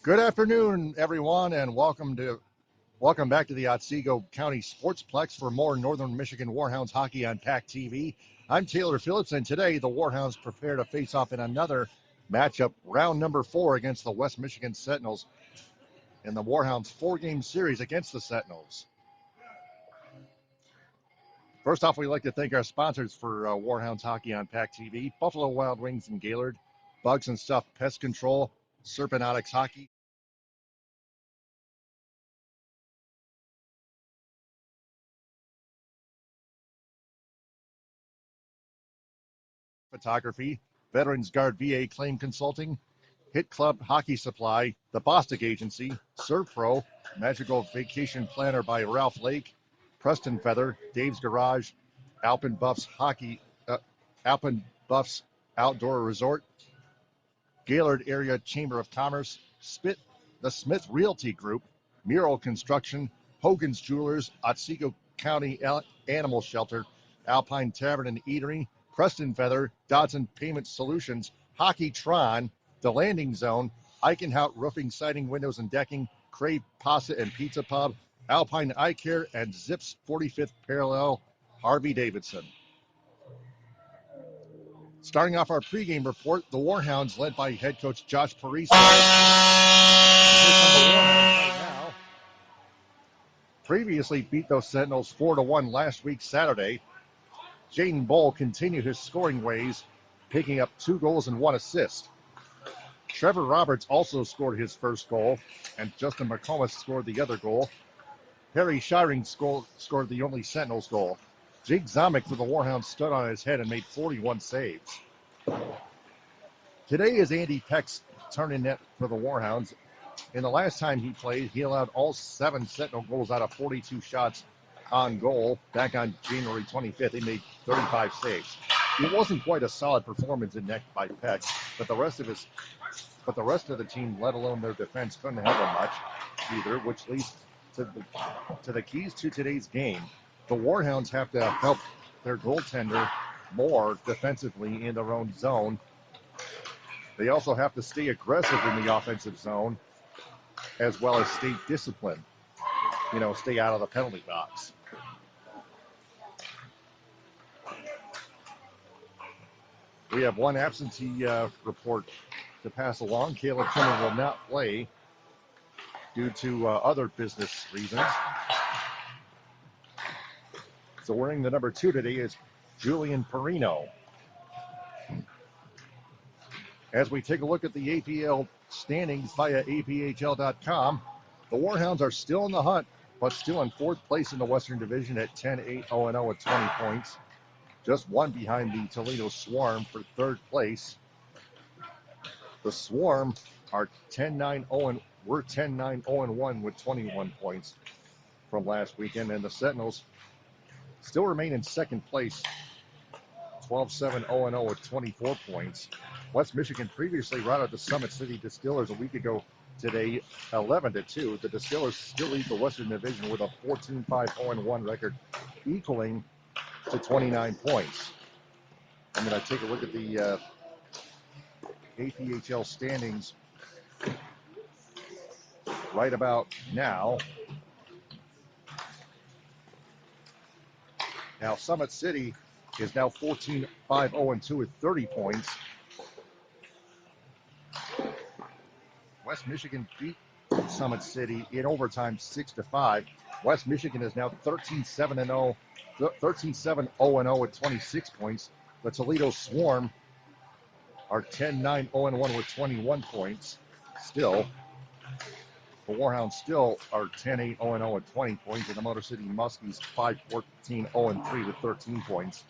Good afternoon, everyone, and welcome back to the Otsego County Sportsplex for more Northern Michigan Warhounds hockey on PAC TV. I'm Taylor Phillips, and today the Warhounds prepare to face off in another matchup, round number 4 against the West Michigan Sentinels in the Warhounds 4-game series against the Sentinels. First off, we'd like to thank our sponsors for Warhounds hockey on PAC TV: Buffalo Wild Wings in Gaylord, Bugs and Stuff Pest Control, Serpentotics Hockey, Photography, Veterans Guard VA Claim Consulting, Hit Club Hockey Supply, The Bostic Agency, Serve Pro, Magical Vacation Planner by Ralph Lake, Preston Feather, Dave's Garage, Alpen Buffs Outdoor Resort, Gaylord Area Chamber of Commerce, the Smith Realty Group, Mural Construction, Hogan's Jewelers, Otsego County Animal Shelter, Alpine Tavern and Eatery, Preston Feather, Dodson Payment Solutions, Hockey Tron, The Landing Zone, Eichenhout Roofing, Siding, Windows and Decking, Crave Pasta and Pizza Pub, Alpine Eye Care, and Zips 45th Parallel, Harvey Davidson. Starting off our pregame report, the Warhounds, led by head coach Josh Parisi, right now, previously beat those Sentinels 4-1 last week Saturday. Jaden Bull continued his scoring ways, picking up 2 goals and 1 assist. Trevor Roberts also scored his first goal, and Justin McComas scored the other goal. Harry Shiring scored the only Sentinels goal. Jake Zomick for the Warhounds stood on his head and made 41 saves. Today is Andy Peck's turn in net for the Warhounds. In the last time he played, he allowed all 7 Sentinel goals out of 42 shots on goal back on January 25th. He made 35 saves. It wasn't quite a solid performance in net by Peck, but the rest of the team, let alone their defense, couldn't help him much either, which leads to the keys to today's game. The Warhounds have to help their goaltender more defensively in their own zone. They also have to stay aggressive in the offensive zone, as well as stay disciplined. Stay out of the penalty box. We have one absentee report to pass along. Caleb Trimmer will not play due to other business reasons. So wearing the number 2 today is Julian Perino. As we take a look at the APL standings via APHL.com, the Warhounds are still in the hunt, but still in 4th place in the Western Division at 10-8-0-0 with 20 points. Just one behind the Toledo Swarm for 3rd place. The Swarm are 10-9-0, we're 10-9-0-1 with 21 points from last weekend, and the Sentinels still remain in 2nd place, 12-7-0-0 with 24 points. West Michigan previously routed the Summit City Distillers a week ago today, 11-2. The Distillers still lead the Western Division with a 14-5-0-1 record, equaling to 29 points. I'm going to take a look at the APHL standings right about now. Now, Summit City is now 14-5-0-2 with 30 points. West Michigan beat Summit City in overtime 6-5. West Michigan is now 13-7-0 with 26 points. The Toledo Swarm are 10-9-0-1 with 21 points. Still, the Warhounds still are 10-8-0-0 with 20 points, and the Motor City Muskies 5-14-0-3 with 13 points.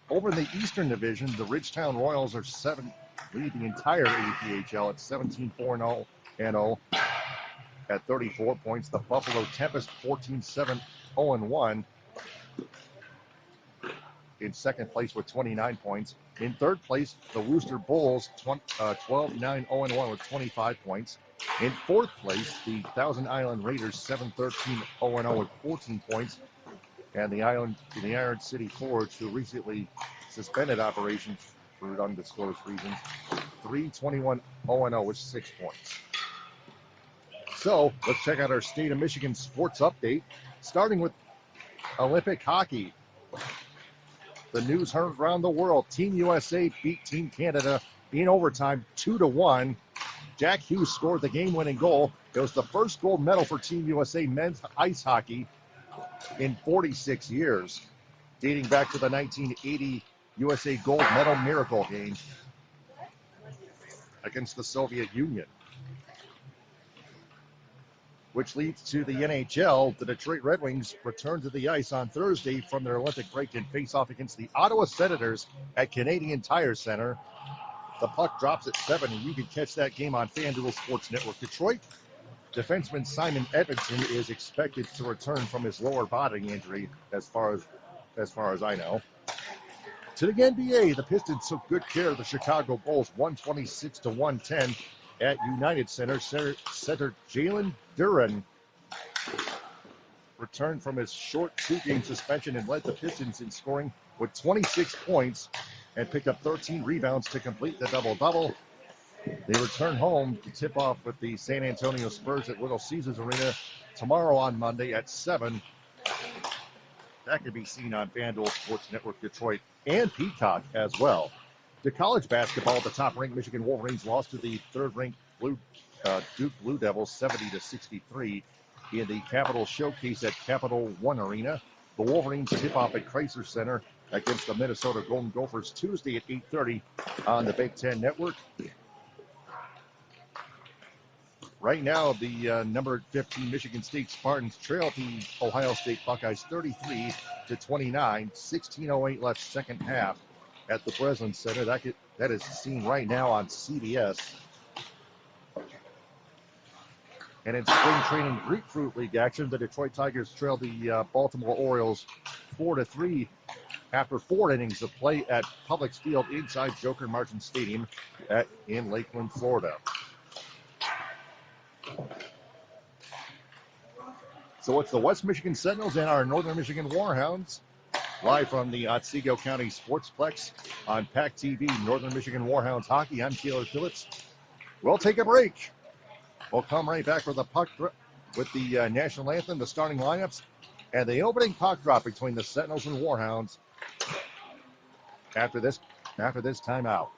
Over in the Eastern Division, the Ridgetown Royals lead the entire APHL at 17-4-0 at 34 points. The Buffalo Tempest 14-7-0-1 in 2nd place with 29 points. In 3rd place, the Wooster Bulls 12-9-0-1 with 25 points. In 4th place, the Thousand Island Raiders 7-13-0-0 with 14 points. And the Iron City Forge, who recently suspended operations for undisclosed reasons, 3-21-0-0 with 6 points. So let's check out our State of Michigan sports update, starting with Olympic hockey. The news heard around the world. Team USA beat Team Canada in overtime 2-1. Jack Hughes scored the game-winning goal. It was the first gold medal for Team USA men's ice hockey in 46 years, dating back to the 1980 USA gold medal miracle game against the Soviet Union. Which leads to the NHL. The Detroit Red Wings return to the ice on Thursday from their Olympic break and face off against the Ottawa Senators at Canadian Tire Center. The puck drops at 7, and you can catch that game on FanDuel Sports Network. Detroit defenseman Simon Edmondson is expected to return from his lower body injury, as far as I know. To the NBA, the Pistons took good care of the Chicago Bulls, 126-110 at United Center. Center Jalen Duren returned from his short 2-game suspension and led the Pistons in scoring with 26 points and picked up 13 rebounds to complete the double-double. They return home to tip off with the San Antonio Spurs at Little Caesars Arena tomorrow on Monday at 7. That can be seen on FanDuel Sports Network Detroit and Peacock as well. To college basketball, the top-ranked Michigan Wolverines lost to the third-ranked Duke Blue Devils 70-63 in the Capital Showcase at Capital One Arena. The Wolverines tip off at Chrysler Center against the Minnesota Golden Gophers Tuesday at 8:30 on the Big Ten Network. Right now, the number 15 Michigan State Spartans trail the Ohio State Buckeyes 33-29. 16:08 left second half at the Breslin Center. That is seen right now on CBS. And in spring training Grapefruit League action, the Detroit Tigers trailed the Baltimore Orioles 4-3 after 4 innings of play at Publix Field inside Joker Martin Stadium in Lakeland, Florida. So it's the West Michigan Sentinels and our Northern Michigan Warhounds, live from the Otsego County Sportsplex on PAC TV, Northern Michigan Warhounds Hockey. I'm Taylor Phillips. We'll take a break. We'll come right back with the national anthem, the starting lineups, and the opening puck drop between the Sentinels and Warhounds after this timeout.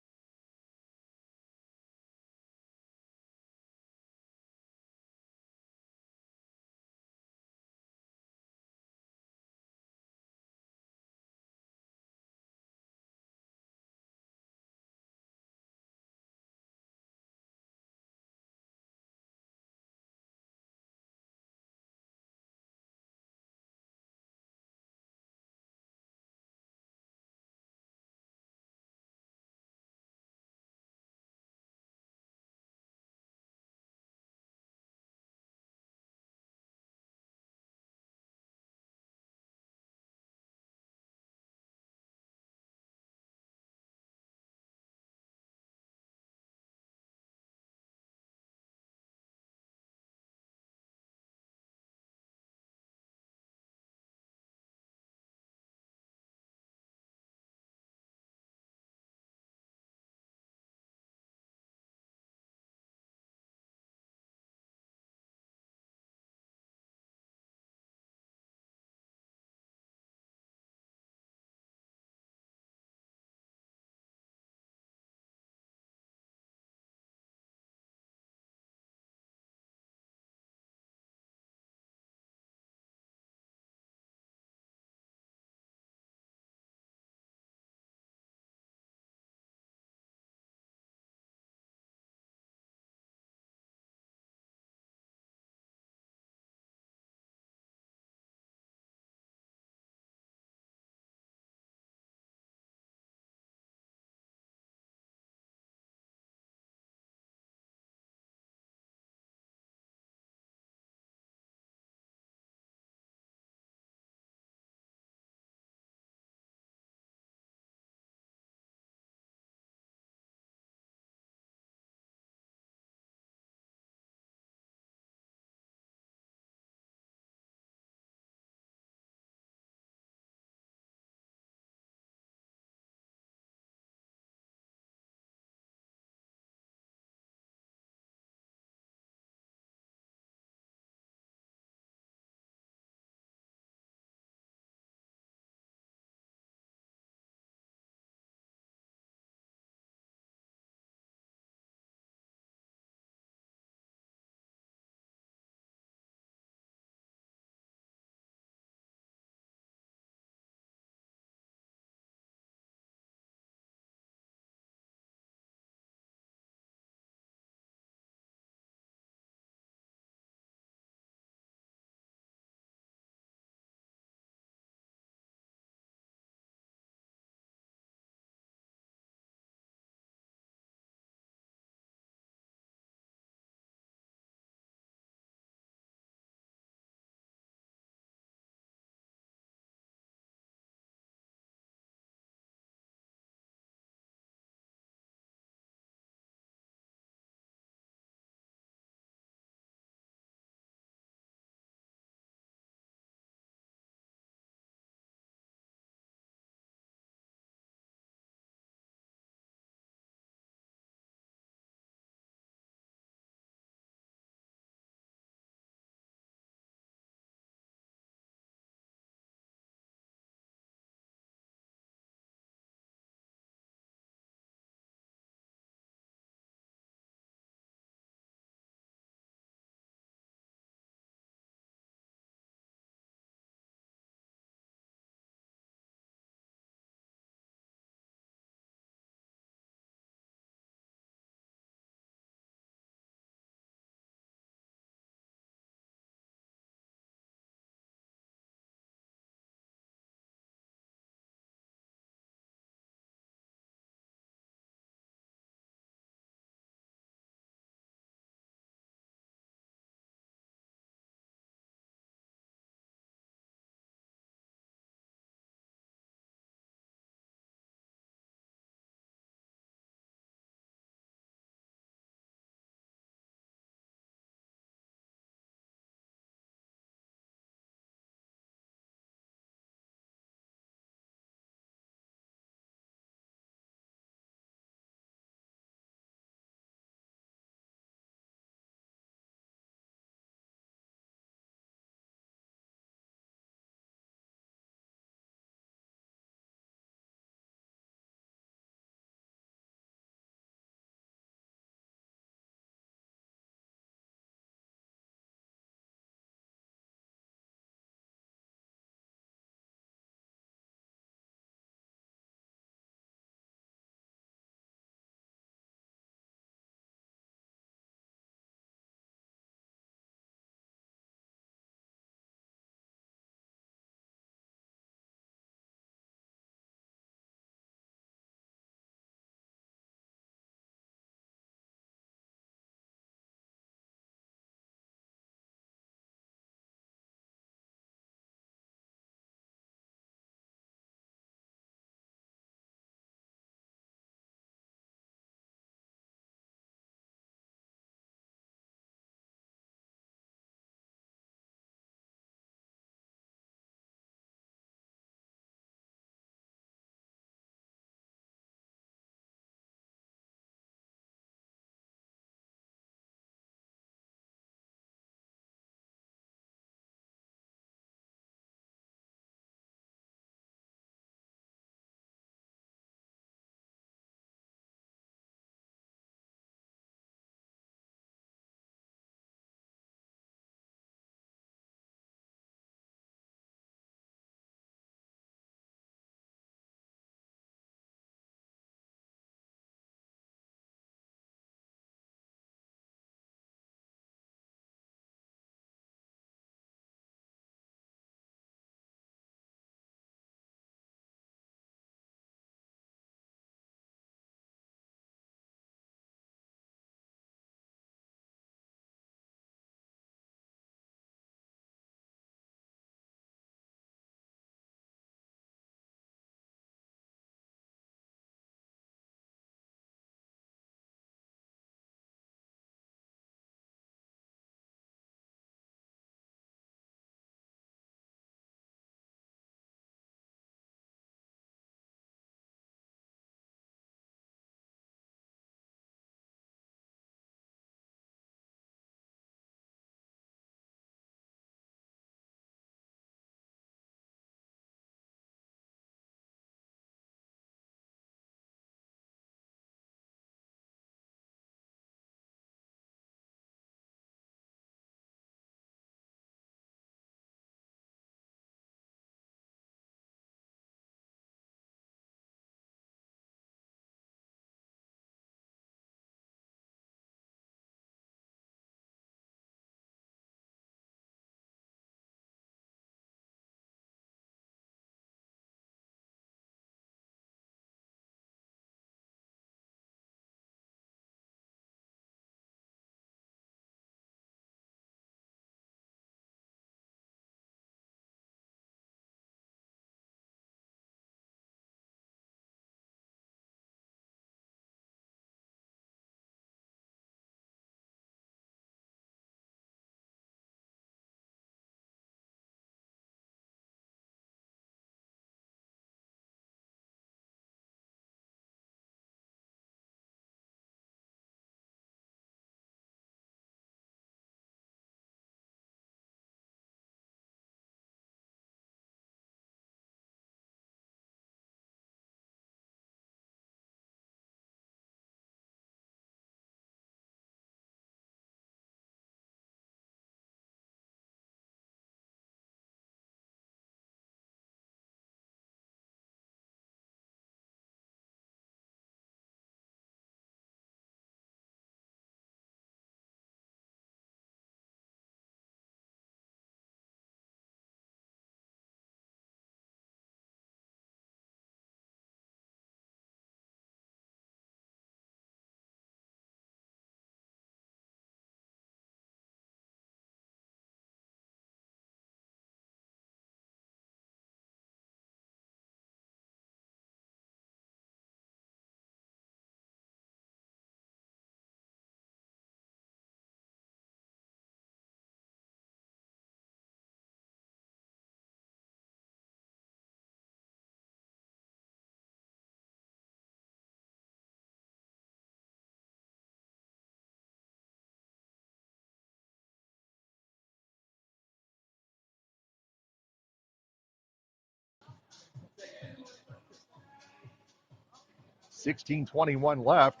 16:21 left.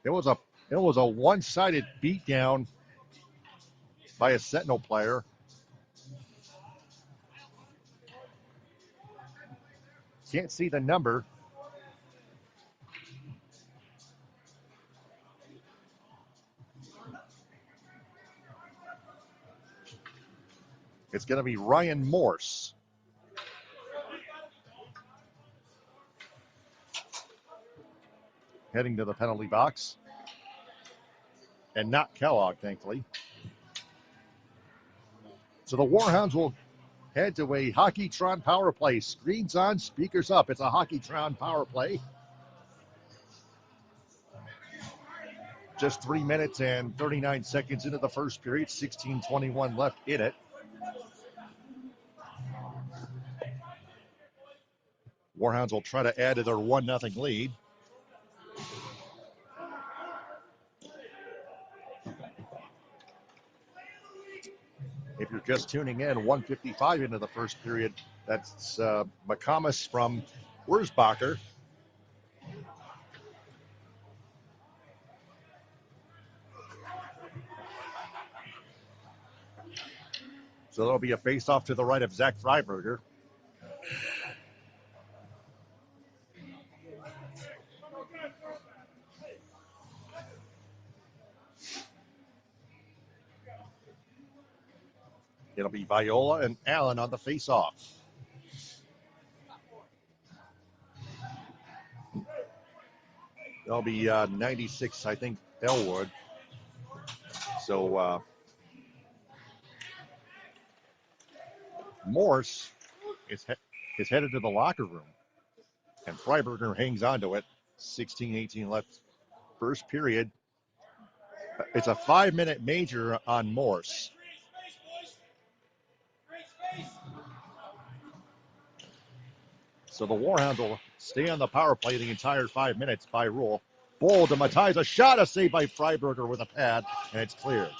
It was a one-sided beatdown by a Sentinel player. Can't see the number. It's going to be Ryan Morse. Heading to the penalty box. And not Kellogg, thankfully. So the Warhounds will head to a Hockeytron power play. Screens on, speakers up. It's a Hockeytron power play. Just 3 minutes and 39 seconds into the first period. 16:21 left in it. Warhounds will try to add to their 1-0 lead. If you're just tuning in, 1:55 into the first period. That's McComas from Wurzbacher. So there'll be a face-off to the right of Zach Freiberger. It'll be Viola and Allen on the face-off. There'll be 96, I think, Elwood. So Morse is headed to the locker room. And Freiberger hangs on to it. 16:18 left first period. It's a 5-minute major on Morse. So the Warhounds will stay on the power play the entire 5 minutes by rule. Bull to Matthias, a shot, a save by Freiberger with a pad, and it's cleared.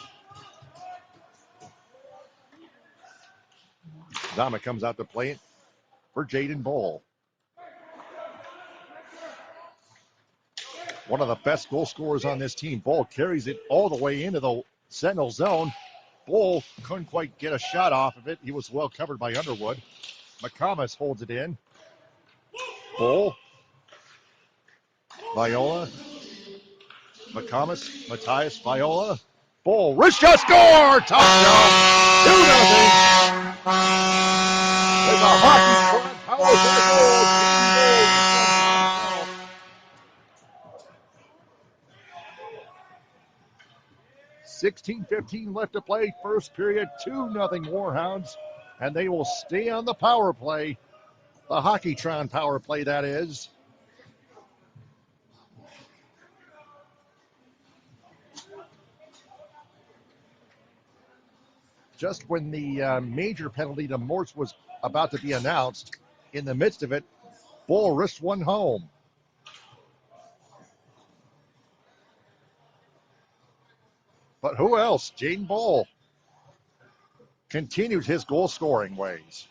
Zama comes out to play it for Jaden Bull. One of the best goal scorers on this team. Bull carries it all the way into the Sentinel zone. Bull couldn't quite get a shot off of it. He was well covered by Underwood. McComas holds it in. Bull. Viola. McComas. Matthias. Viola. Bull. Wrist shot, score! Touchdown! 2-0. There's a hockey power play goal. 16:15 left to play. First period, 2-0 Warhounds. And they will stay on the power play. The Hockeytron power play, that is. Just when the major penalty to Morse was about to be announced, in the midst of it, Bull wrist one home. But who else? Jaden Bull continued his goal-scoring ways.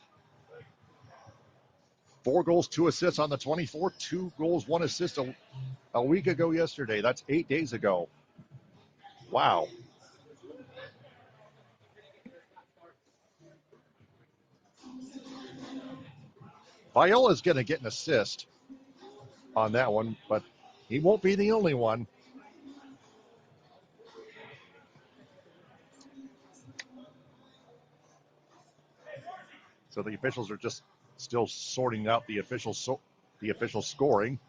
4 goals, 2 assists on the 24th, 2 goals, 1 assist a week ago yesterday. That's 8 days ago. Wow. Viola's going to get an assist on that one, but he won't be the only one. So the officials are just still sorting out the official scoring.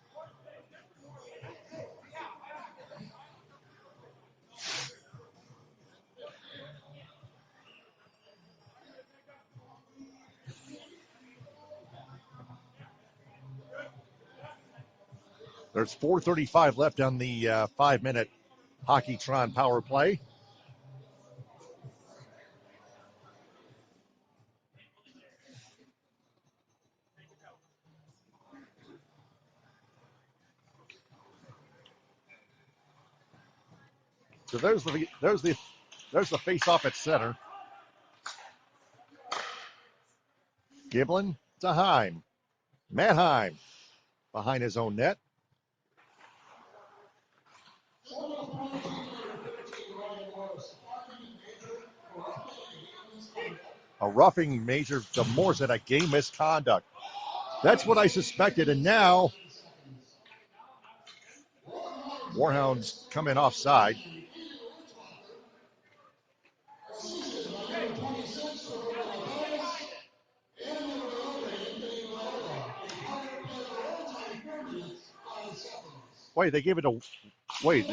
There's 4:35 left on the 5-minute Hockeytron power play. So there's the face-off at center. Giblin to Heim. Matt Heim behind his own net. a roughing major to Morse at a game misconduct. That's what I suspected, and now Warhounds come in offside. Wait, they gave it a wait.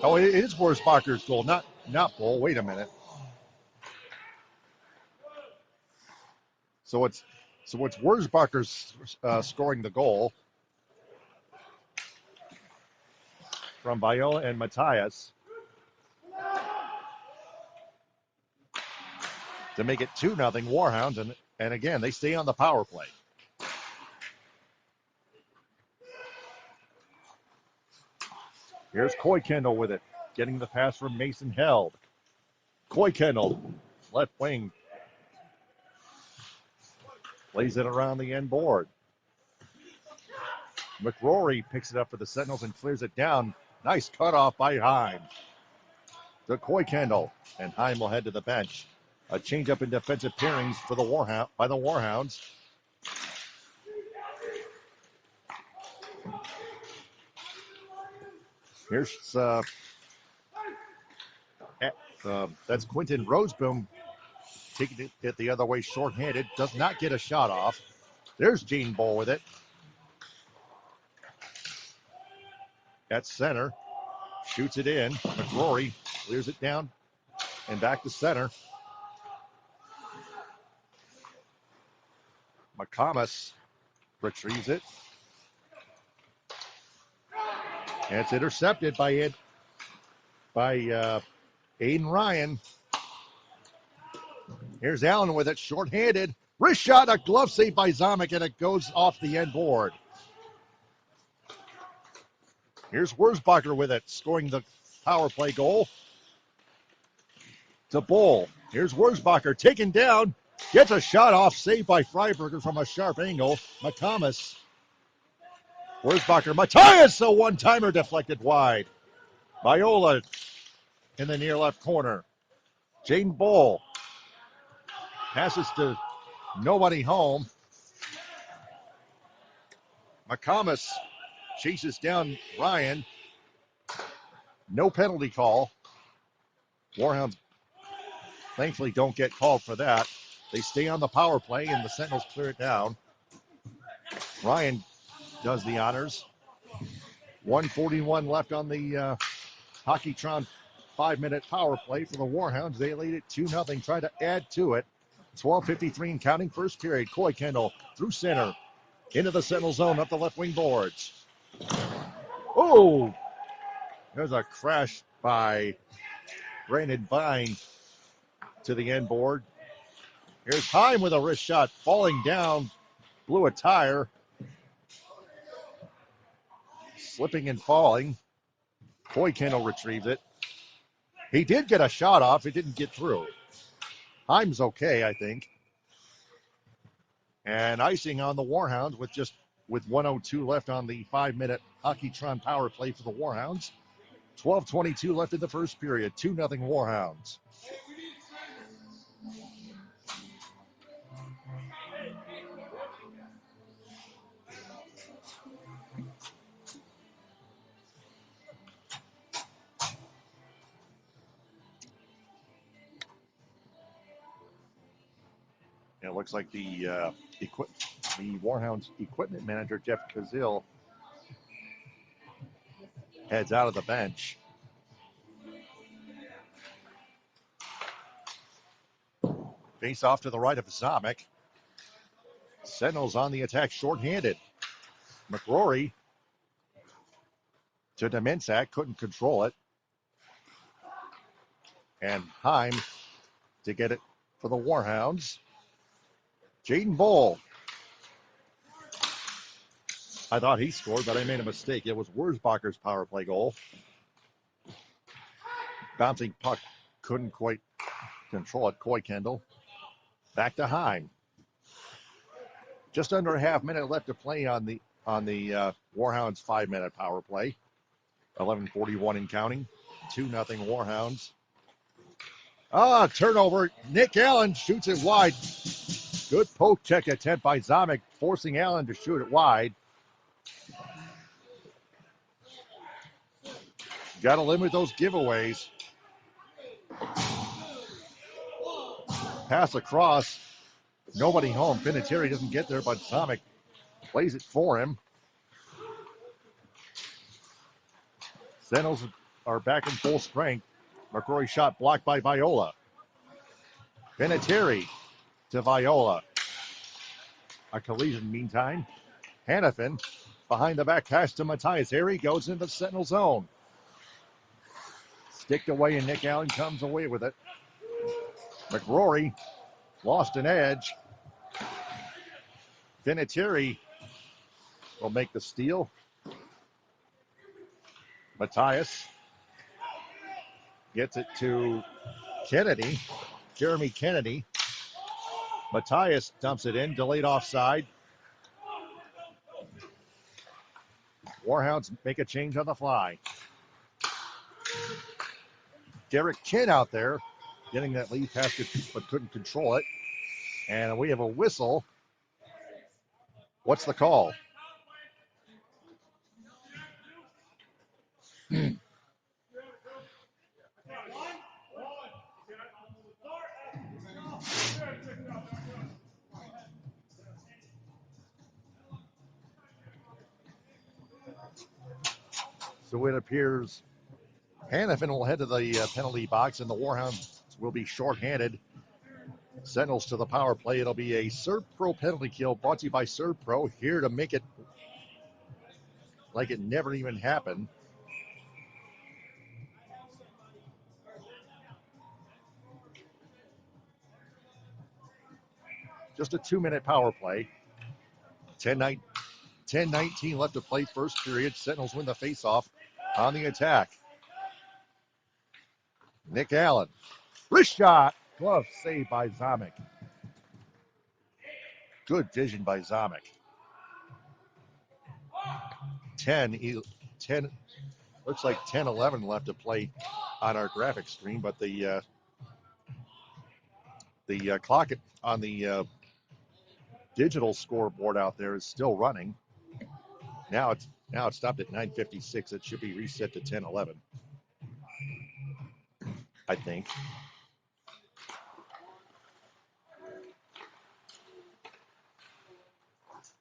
Oh, it is Wurzbacher's goal, not Bull. Wait a minute. So it's Wurzbacher's scoring the goal from Viola and Matthias to make it 2-0 Warhounds, and again they stay on the power play. Here's Coy Kendall with it, getting the pass from Mason Held. Coy Kendall, left wing, plays it around the end board. McRory picks it up for the Sentinels and clears it down. Nice cutoff by Heim. To Coy Kendall, and Heim will head to the bench. A change-up in defensive pairings for the Warhounds. Here's that's Quentin Roseboom taking it the other way, shorthanded. Does not get a shot off. There's Gene Bull with it. At center. Shoots it in. McRory clears it down and back to center. McComas retrieves it. And it's intercepted by Aiden Ryan. Here's Allen with it, shorthanded. Wrist shot, a glove save by Zomick, and it goes off the end board. Here's Wurzbacher with it, scoring the power play goal. To Bull. Here's Wurzbacher, taken down. Gets a shot off, saved by Freiberger from a sharp angle. McComas. Wurzbacher. Matthias, a one-timer deflected wide. Viola in the near left corner. Jaden Bull passes to nobody home. McComas chases down Ryan. No penalty call. Warhounds thankfully don't get called for that. They stay on the power play, and the Sentinels clear it down. Ryan does the honors. 1:41 left on the Hockeytron 5-minute power play for the Warhounds. They lead it 2-0. Try to add to it. 12:53 and counting, first period. Coy Kendall through center. Into the Sentinel zone, up the left wing boards. Oh! There's a crash by Brandon Vine to the end board. Here's Heim with a wrist shot, falling down, blew a tire. Slipping and falling. Coy Kendall retrieves it. He did get a shot off. It didn't get through. Heim's okay, I think. And icing on the Warhounds with 1:02 left on the 5-minute Hockeytron power play for the Warhounds. 12:22 left in the first period. 2-0 Warhounds. It looks like the Warhounds equipment manager, Jeff Kazil, heads out of the bench. Face off to the right of Zomick. Sentinels on the attack, shorthanded. McRory to Demensak, couldn't control it. And Heim to get it for the Warhounds. Jaden Bull. I thought he scored, but I made a mistake. It was Wurzbacher's power play goal. Bouncing puck, couldn't quite control it. Coy Kendall. Back to Heim. Just under a half minute left to play on the Warhounds 5-minute power play. 11:41 and counting. 2-0 Warhounds. Turnover. Nick Allen shoots it wide. Good poke check attempt by Zomick, forcing Allen to shoot it wide. Got to limit those giveaways. Pass across. Nobody home. Vinatieri doesn't get there, but Zomick plays it for him. Sentinels are back in full strength. McCrory shot blocked by Viola. Vinatieri to Viola. A collision meantime. Hannafin behind the back pass to Matthias. Here he goes into the Sentinel zone. Sticked away and Nick Allen comes away with it. McCrory lost an edge. Vinatieri will make the steal. Matthias gets it to Kennedy. Jeremy Kennedy. Matthias dumps it in. Delayed offside. Warhounds make a change on the fly. Derek Chin out there getting that lead pass but couldn't control it. And we have a whistle. What's the call? So it appears Hannafin will head to the penalty box, and the Warhounds will be shorthanded. Sentinels to the power play. It'll be a Serve Pro penalty kill brought to you by Serve Pro, here to make it like it never even happened. Just a 2-minute power play. 10-19 left to play first period. Sentinels win the faceoff on the attack. Nick Allen. Wrist shot. Glove saved by Zomick. Good vision by Zomick. 10, looks like 10-11 left to play on our graphic screen, but the clock on the digital scoreboard out there is still running. Now it's stopped at 9:56. It should be reset to 10:11, I think.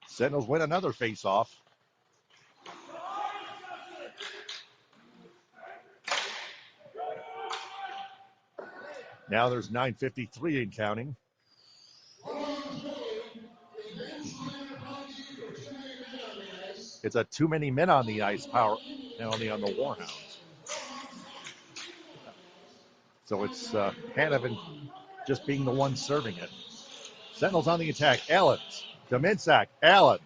Sentinels win another face-off. Now there's 9:53 and counting. It's a too many men on the ice power penalty on the Warhounds. So it's Hannafin just being the one serving it. Sentinels on the attack. Allen to Minsack. Allen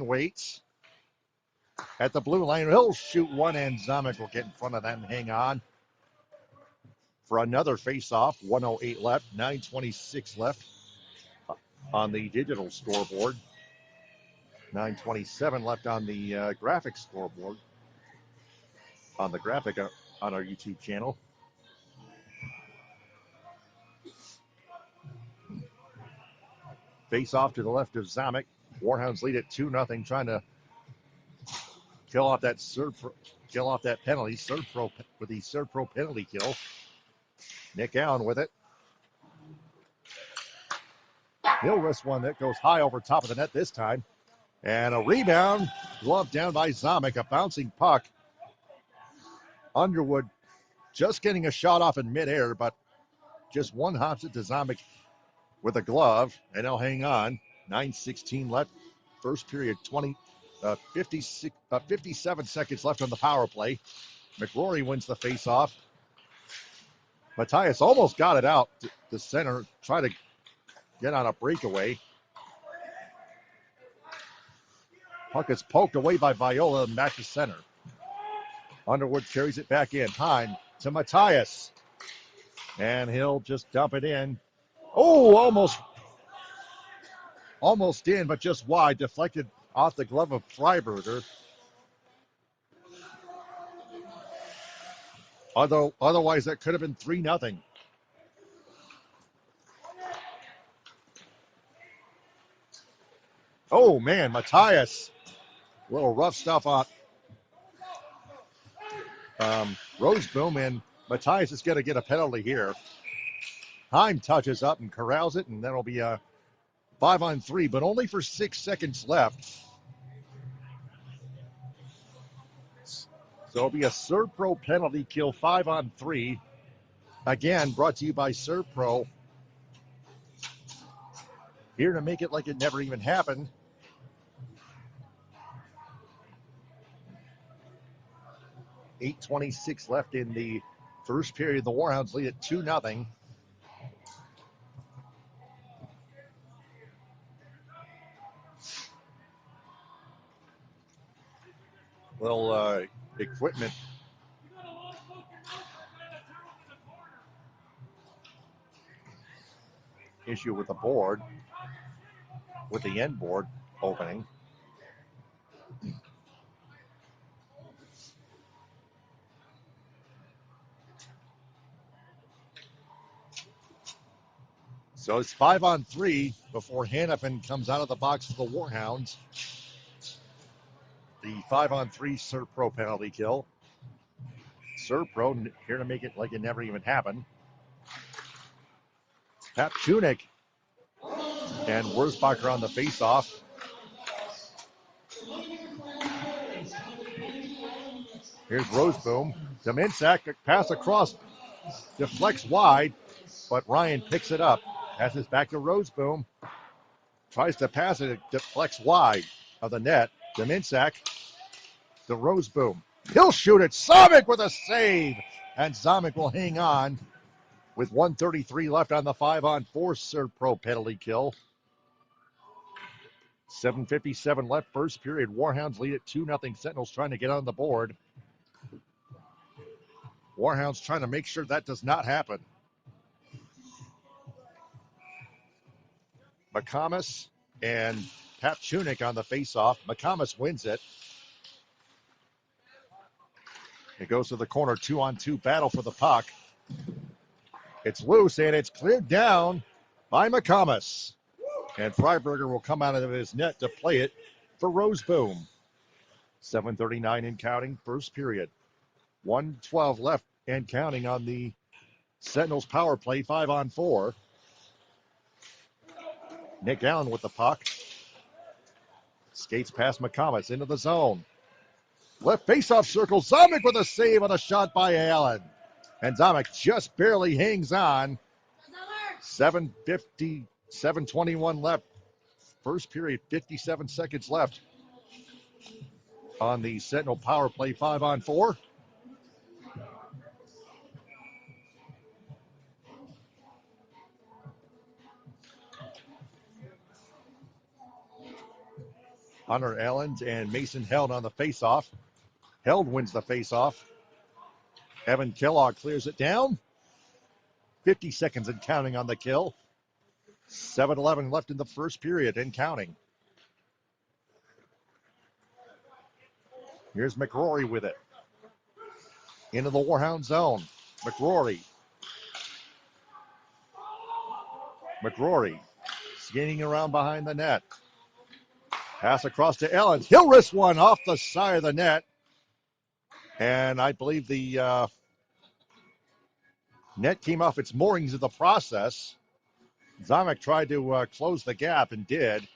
waits at the blue line. He'll shoot one, and Zomick will get in front of that and hang on for another face-off. 1:08 left, 9:26 left on the digital scoreboard. 9:27 left on the graphic scoreboard, on the graphic on our YouTube channel. Face-off to the left of Zomick. Warhounds lead at 2-0, trying to kill off that penalty. Serve Pro with the Serve Pro penalty kill. Nick Allen with it. He'll risk one that goes high over top of the net this time. And a rebound, glove down by Zomick, a bouncing puck. Underwood just getting a shot off in midair, but just one hops it to Zomick with a glove, and he'll hang on. 9:16 left, first period, 57 seconds left on the power play. McCrory wins the faceoff. Matthias almost got it out to the center, try to get on a breakaway. Puck is poked away by Viola and back to center. Underwood carries it back in. Hine to Matthias. And he'll just dump it in. Oh, almost in, but just wide. Deflected off the glove of Freiberger. Although otherwise that could have been 3-0. Oh man, Matthias. A little rough stuff on Roseboom, and Matthias is going to get a penalty here. Heim touches up and corrals it, and that'll be a 5-on-3, but only for 6 seconds left. So it'll be a Servpro penalty kill, 5-on-3. Again, brought to you by Servpro. Here to make it like it never even happened. .8:26 left in the first period. The Warhounds lead at 2-0. Little equipment issue with the board, with the end board opening. So it's 5-on-3 before Hannafin comes out of the box for the Warhounds. The 5-on-3 Servpro penalty kill. Servpro here to make it like it never even happened. Papchunik and Wurzbacher on the face-off. Here's Roseboom. Dominsak, pass across, deflects wide, but Ryan picks it up. Passes back to Roseboom. Tries to pass it, deflects wide of the net. Dominsak to Roseboom. He'll shoot it. Zomick with a save. And Zomick will hang on with 1:33 left on the 5-on-4 Servpro penalty kill. 7:57 left first period. Warhounds lead at 2-0. Sentinels trying to get on the board. Warhounds trying to make sure that does not happen. McComas and Papchunik on the face-off. McComas wins it. It goes to the corner, 2-on-2 battle for the puck. It's loose, and it's cleared down by McComas. And Freiberger will come out of his net to play it for Roseboom. 7:39 and counting, first period. 1:12 left and counting on the Sentinels power play, 5-on-4. Nick Allen with the puck. Skates past McComas into the zone. Left face-off circle. Zomick with a save on a shot by Allen. And Zomick just barely hangs on. 7:21 left. First period, 57 seconds left on the Sentinel power play, 5-on-4. Hunter Allens and Mason Held on the face-off. Held wins the face-off. Evan Kellogg clears it down. 50 seconds and counting on the kill. 7:11 left in the first period and counting. Here's McRory with it. Into the Warhound zone. McRory skating around behind the net. Pass across to Ellens. He'll wrist one off the side of the net. And I believe the net came off its moorings in the process. Zomick tried to close the gap and did.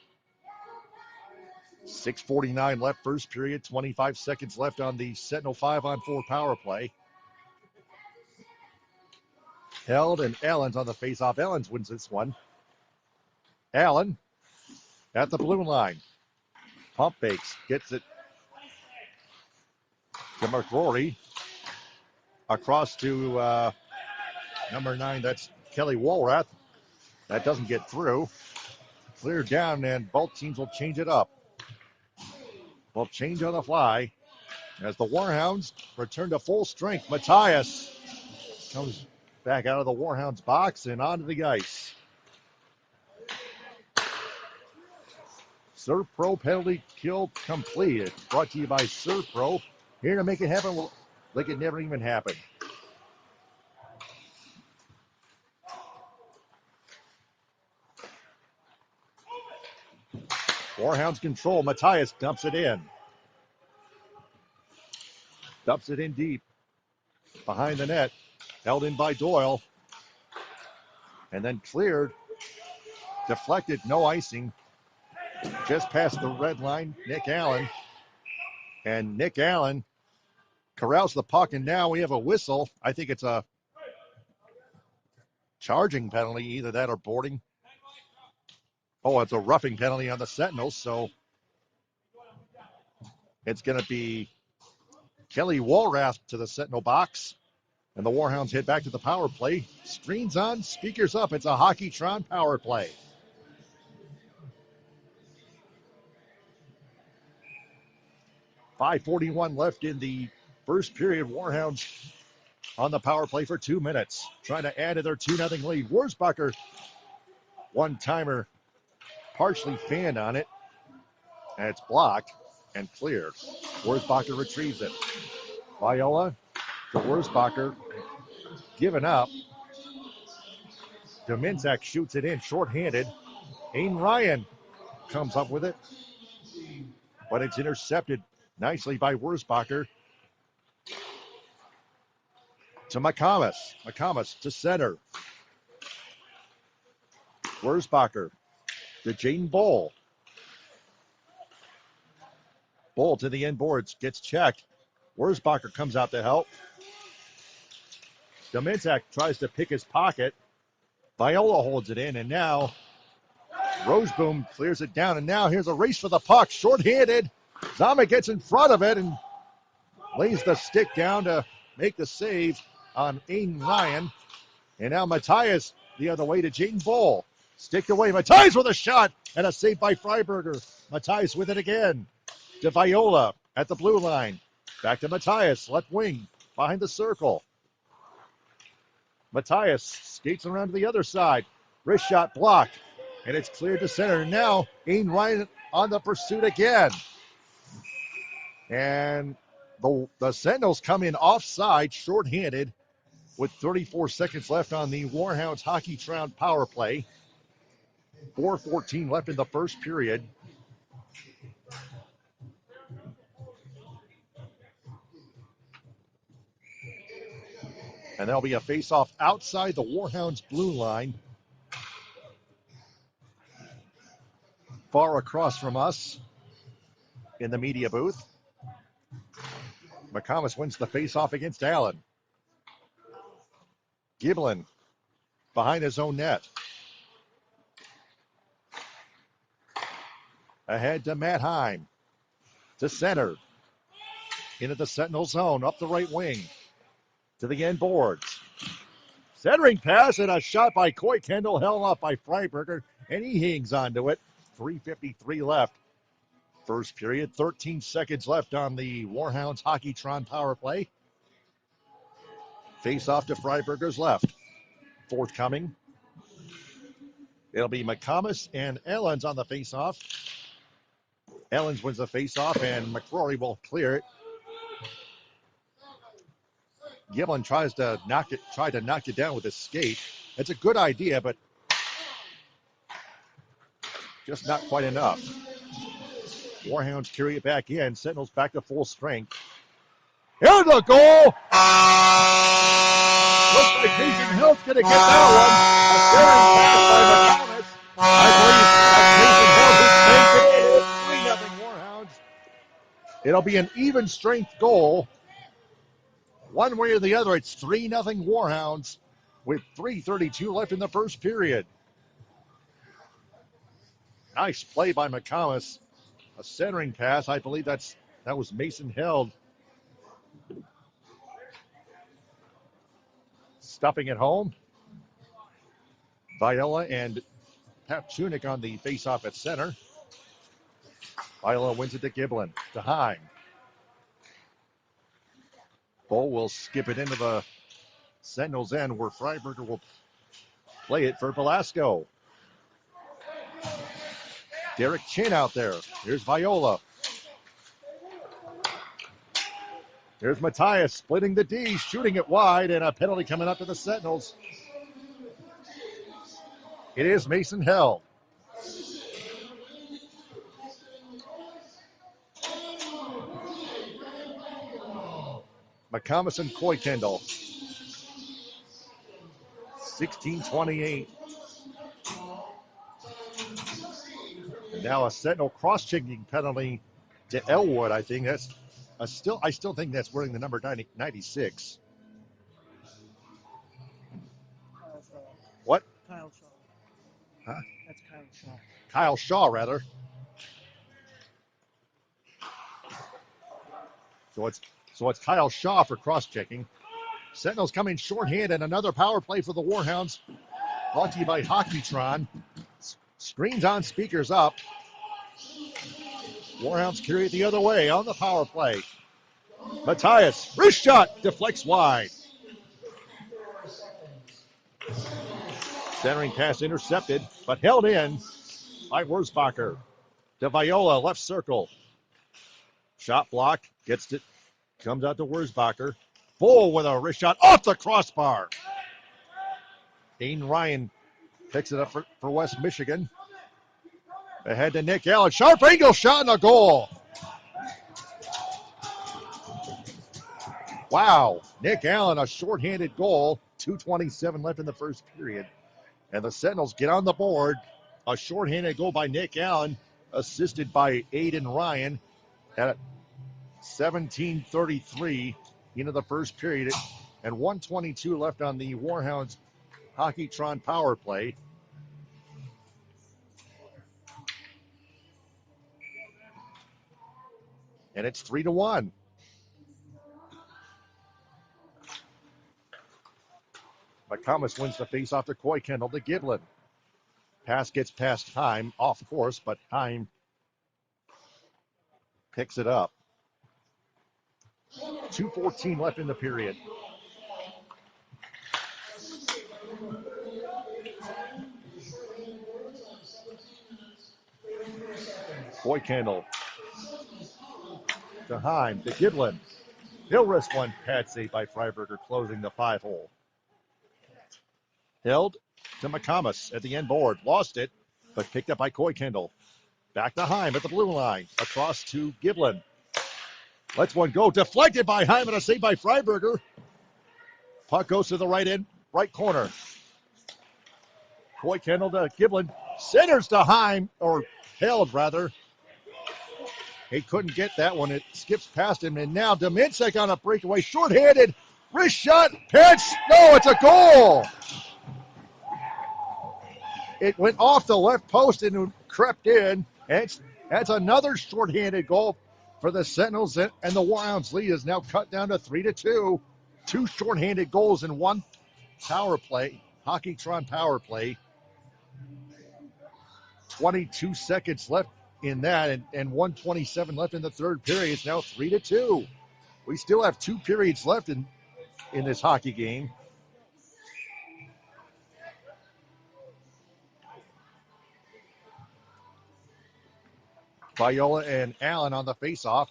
6:49 left first period. 25 seconds left on the Sentinel 5-on-4 power play. Held and Allens on the face-off. Allens wins this one. Allen at the blue line. Pump fakes. Gets it to McRory. Across to number 9. That's Kelly Walrath. That doesn't get through. Cleared down, and both teams will change it up. Will change on the fly as the Warhounds return to full strength. Matthias comes back out of the Warhounds box and onto the ice. Servpro penalty kill completed. Brought to you by Servpro. Here to make it happen like it never even happened. Warhounds control. Matthias dumps it in. Dumps it in deep. Behind the net. Held in by Doyle. And then cleared. Deflected. No icing. Just past the red line. Nick Allen. And Nick Allen corrals the puck. And now we have a whistle. I think it's a charging penalty. Either that or boarding. Oh, it's a roughing penalty on the Sentinels. So it's going to be Kelly Walrath to the Sentinel box. And the Warhounds head back to the power play. Screens on, speakers up. It's a Hockeytron power play. .541 left in the first period. Warhounds on the power play for 2 minutes. Trying to add to their 2-0 lead. Wurzbacher, one-timer, partially fanned on it. And it's blocked and cleared. Wurzbacher retrieves it. Viola to Wurzbacher. Given up. Dominzak shoots it in, shorthanded. Aiden Ryan comes up with it. But it's intercepted nicely by Wurzbacher. To McComas. McComas to center. Wurzbacher to Jaden Bull. Bull to the end boards. Gets checked. Wurzbacher comes out to help. Dominzak tries to pick his pocket. Viola holds it in, and now Roseboom clears it down, and now here's a race for the puck. Short-handed. Zama gets in front of it and lays the stick down to make the save on Aiden Ryan. And now Matthias the other way to Jaden Bull. Sticked away. Matthias with a shot and a save by Freiberger. Matthias with it again. To Viola at the blue line. Back to Matthias, left wing, behind the circle. Matthias skates around to the other side. Wrist shot blocked. And it's cleared to center. And now Aiden Ryan on the pursuit again. And the Sentinels come in offside, shorthanded, with 34 seconds left on the Warhounds Hockeytron power play. 4:14 left in the first period. And there'll be a face-off outside the Warhounds blue line. Far across from us in the media booth. McComas wins the face-off against Allen. Giblin behind his own net. Ahead to Matt Heim. To center. Into the Sentinel zone, up the right wing. To the end boards. Centering pass and a shot by Coy Kendall, held off by Freiberger, and he hangs on to it. 3:53 left. First period, 13 seconds left on the Warhounds Hockeytron power play. Face off to Freiberger's left. Forthcoming. It'll be McComas and Ellens on the face-off. Ellens wins the face-off, and McCrory will clear it. Giblin tries to knock it down with his skate. It's a good idea, but just not quite enough. Warhounds carry it back in. Sentinels back to full strength. Here's the goal! Looks like Mason Hill's going to get that one. A staring pass by McComas. I believe that's Mason Hill who's making it 3-0 Warhounds. It'll be an even strength goal. One way or the other, it's 3-0 Warhounds with 3:32 left in the first period. Nice play by McComas. A centering pass. I believe that was Mason Held. Stuffing it home. Viola and Papchunik on the face-off at center. Viola wins it to Giblin. To Heim. Bull will skip it into the Sentinels end where Freiberger will play it for Velasco. Derek Chin out there. Here's Viola. Here's Matthias splitting the D, shooting it wide, and a penalty coming up to the Sentinels. It is Mason Held. McComas and Coy Kendall. 16-28. And now a Sentinel cross-checking penalty to Elwood. I think that's I still think that's wearing the number 96. What? Kyle Shaw. Huh? That's Kyle Shaw. Kyle Shaw, rather. So it's Kyle Shaw for cross-checking. Sentinels coming shorthanded. Another power play for the Warhounds. Brought to you by Hockeytron. Screens on, speakers up. Warhounds carry it the other way on the power play. Matthias, wrist shot, deflects wide. Centering pass intercepted, but held in by Wurzbacher. To Viola, left circle. Shot block, gets it, comes out to Wurzbacher. Bull with a wrist shot off the crossbar. Aiden Ryan picks it up for West Michigan. Ahead to Nick Allen. Sharp angle shot and a goal. Wow. Nick Allen, a shorthanded goal. 2:27 left in the first period. And the Sentinels get on the board. A shorthanded goal by Nick Allen, assisted by Aiden Ryan at 17:33 into the first period. And 1:22 left on the Warhounds Hockeytron power play. And it's 3-1. McComas wins the face off to Coy Kendall to Giblin. Pass gets past Heim, off course, but Heim picks it up. 2:14 left in the period. Coy Kendall to Heim to Giblin. He'll risk one pad save by Freiberger, closing the 5-hole. Held to McComas at the end board. Lost it, but picked up by Coy Kendall. Back to Heim at the blue line. Across to Giblin. Lets one go. Deflected by Heim and a save by Freiberger. Puck goes to the right corner. Coy Kendall to Giblin. Centers to Heim, or held rather. He couldn't get that one. It skips past him. And now Domincek on a breakaway. Short-handed. Wrist shot. Pitch. No, it's a goal. It went off the left post and crept in. And that's another short-handed goal for the Sentinels. And the Warhounds lead is now cut down to 3-2. Two short-handed goals in one power play. Hockeytron power play. 22 seconds left in that, and 1:27 left in the third period. It's now 3-2. We still have 2 periods left in this hockey game. Viola and Allen on the faceoff.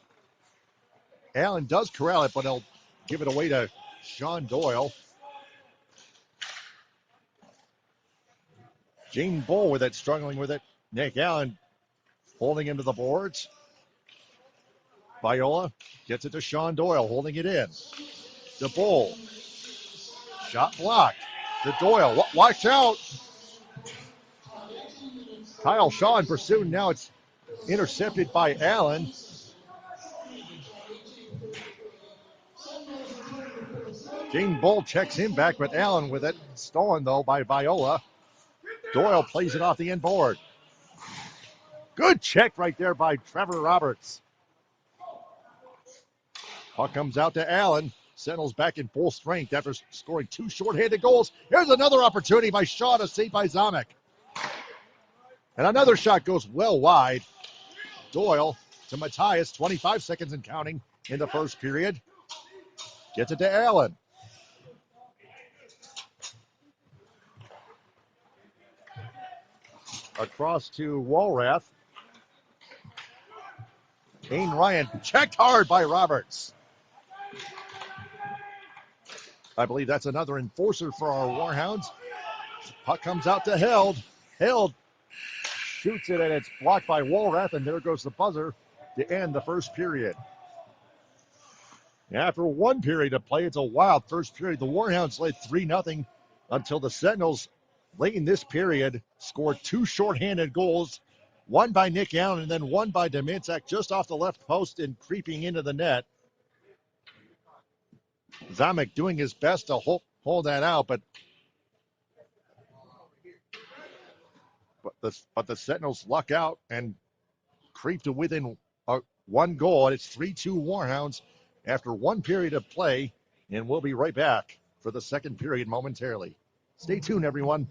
Allen does corral it, but he'll give it away to Sean Doyle. Gene Bull with it, struggling with it. Nick Allen holding him to the boards. Viola gets it to Sean Doyle, holding it in. To Bull. Shot blocked. To Doyle. Watch out. Kyle Shaw in pursuit. Now it's intercepted by Allen. Gene Bull checks him back, but Allen with it. Stolen, though, by Viola. Doyle plays it off the end board. Good check right there by Trevor Roberts. Puck comes out to Allen. Sentinels back in full strength after scoring 2 short-handed goals. Here's another opportunity by Shaw to save by Zamek. And another shot goes well wide. Doyle to Matthias, 25 seconds and counting in the first period. Gets it to Allen. Across to Walrath. Aiden Ryan checked hard by Roberts. I believe that's another enforcer for our Warhounds. Puck comes out to Held. Held shoots it, and it's blocked by Walrath, and there goes the buzzer to end the first period. After one period of play, it's a wild first period. The Warhounds led 3-0 until the Sentinels, late in this period, scored two shorthanded goals, one by Nick Allen and then one by Dominczak just off the left post and creeping into the net. Zamek doing his best to hold that out, but the Sentinels luck out and creep to within one goal, and it's 3-2 Warhounds after one period of play, and we'll be right back for the second period momentarily. Stay tuned, everyone.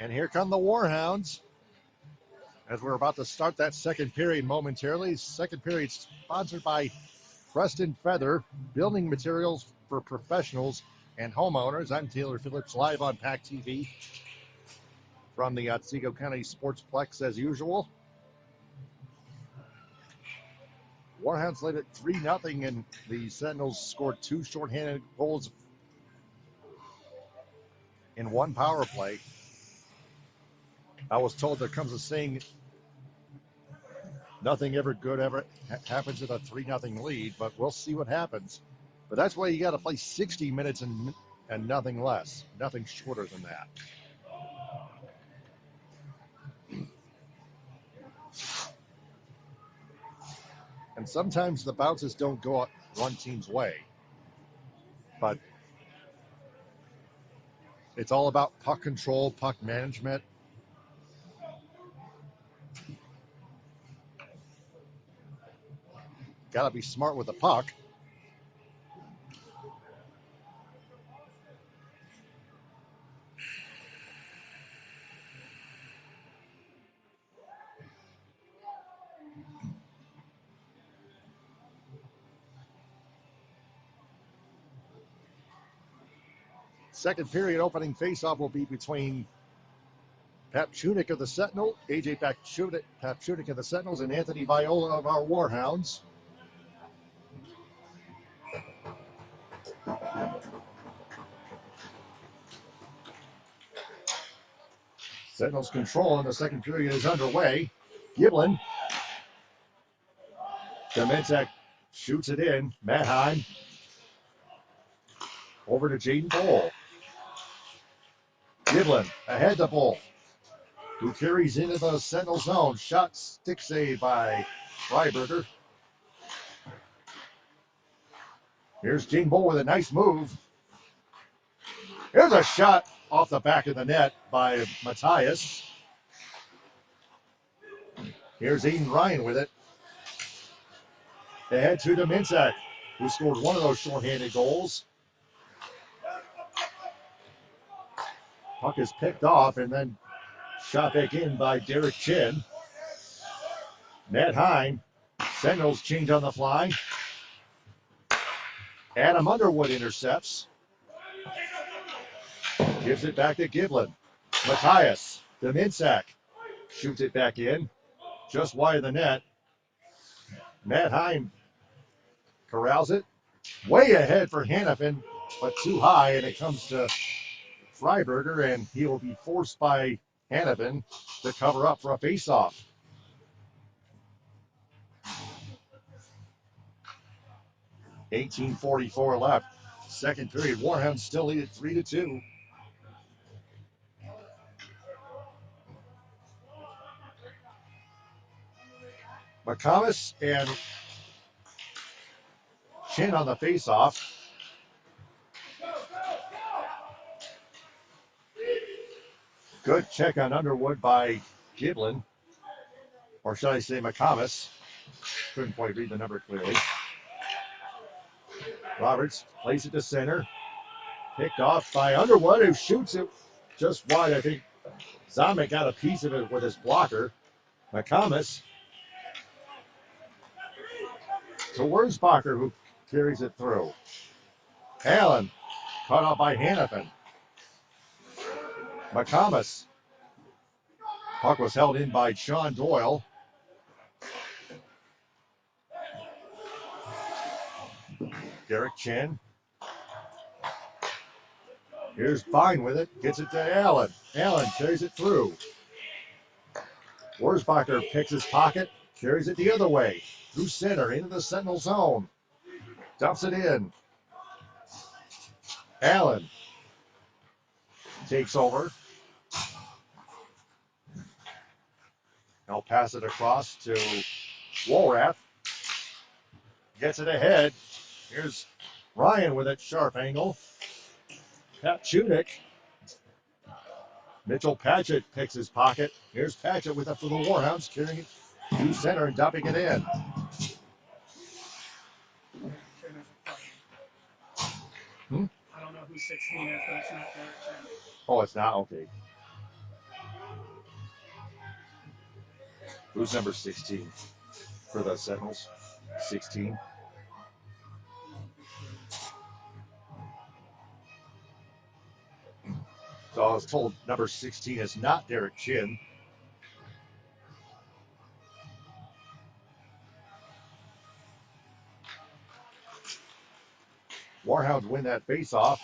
And here come the Warhounds as we're about to start that second period momentarily. Second period sponsored by Preston Feather, building materials for professionals and homeowners. I'm Taylor Phillips, live on PAC TV from the Otsego County Sportsplex as usual. Warhounds led it 3-0, and the Sentinels scored 2 shorthanded goals in 1 power play. I was told there comes a saying, nothing ever good ever happens at a 3-0 lead, but we'll see what happens. But that's why you got to play 60 minutes and nothing less, nothing shorter than that. And sometimes the bounces don't go one team's way. But it's all about puck control, puck management. Got to be smart with the puck. Second period opening faceoff will be between Papchunik of the Sentinel, AJ Papchunik of the Sentinels, and Anthony Viola of our Warhounds. Sentinels control in the second period is underway. Giblin. Dementek shoots it in. Matheim. Over to Jaden Bull. Giblin ahead to Bull, who carries into the Sentinel zone. Shot stick save by Freiberger. Here's Jaden Bull with a nice move. Here's a shot off the back of the net by Matthias. Here's Aiden Ryan with it. Ahead to Dementek, who scored one of those shorthanded goals. Puck is picked off and then shot back in by Derek Chin. Matt Hine. Sentinels change on the fly. Adam Underwood intercepts. Gives it back to Giblin. Matthias. Dementek shoots it back in. Just wide of the net. Matt Hine corrals it. Way ahead for Hannafin, but too high, and it comes to Freiberger, and he will be forced by Hannafin to cover up for a faceoff. $18:44 left. Second period. Warhounds still lead at 3-2. McComas and Chin on the faceoff. Good check on Underwood by Giblin. Or should I say McComas? Couldn't quite read the number clearly. Roberts plays it to center. Picked off by Underwood, who shoots it just wide. I think Zomick got a piece of it with his blocker. McComas to Wurzbacher, who carries it through. Allen caught out by Hannafin. McComas. Puck was held in by Sean Doyle. Derek Chin. Here's Fine with it. Gets it to Allen. Allen carries it through. Wurzbacher picks his pocket. Carries it the other way. Through center. Into the Sentinel zone. Dumps it in. Allen takes over. He'll pass it across to Worath. Gets it ahead. Here's Ryan with it. Sharp angle. Papchunik. Mitchell Patchett picks his pocket. Here's Patchett with it for the Warhounds, carrying it to center and dumping it in. I don't know who 16 is, but it's not Derek Chin. Oh, it's not? Okay. Who's number 16 for the Sentinels? 16. So I was told number 16 is not Derek Chin. Warhounds win that faceoff.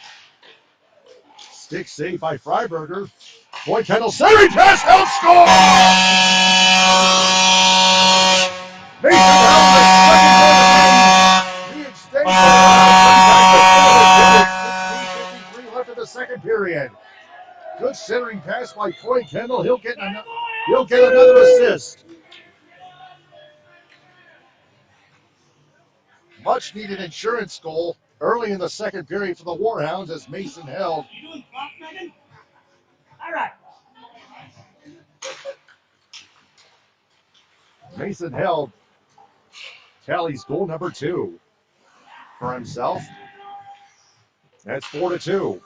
Stick save by Freiberger. Boyd Kendall centering pass, Held score! Mason Held the second goal of the game. Reinstates the 16:53 left in the second period. Good centering pass by Boyd Kendall. He'll get another assist. Much needed insurance goal early in the second period for the Warhounds as Mason Held. All right. Mason Held tallies goal number 2 for himself. That's 4-2.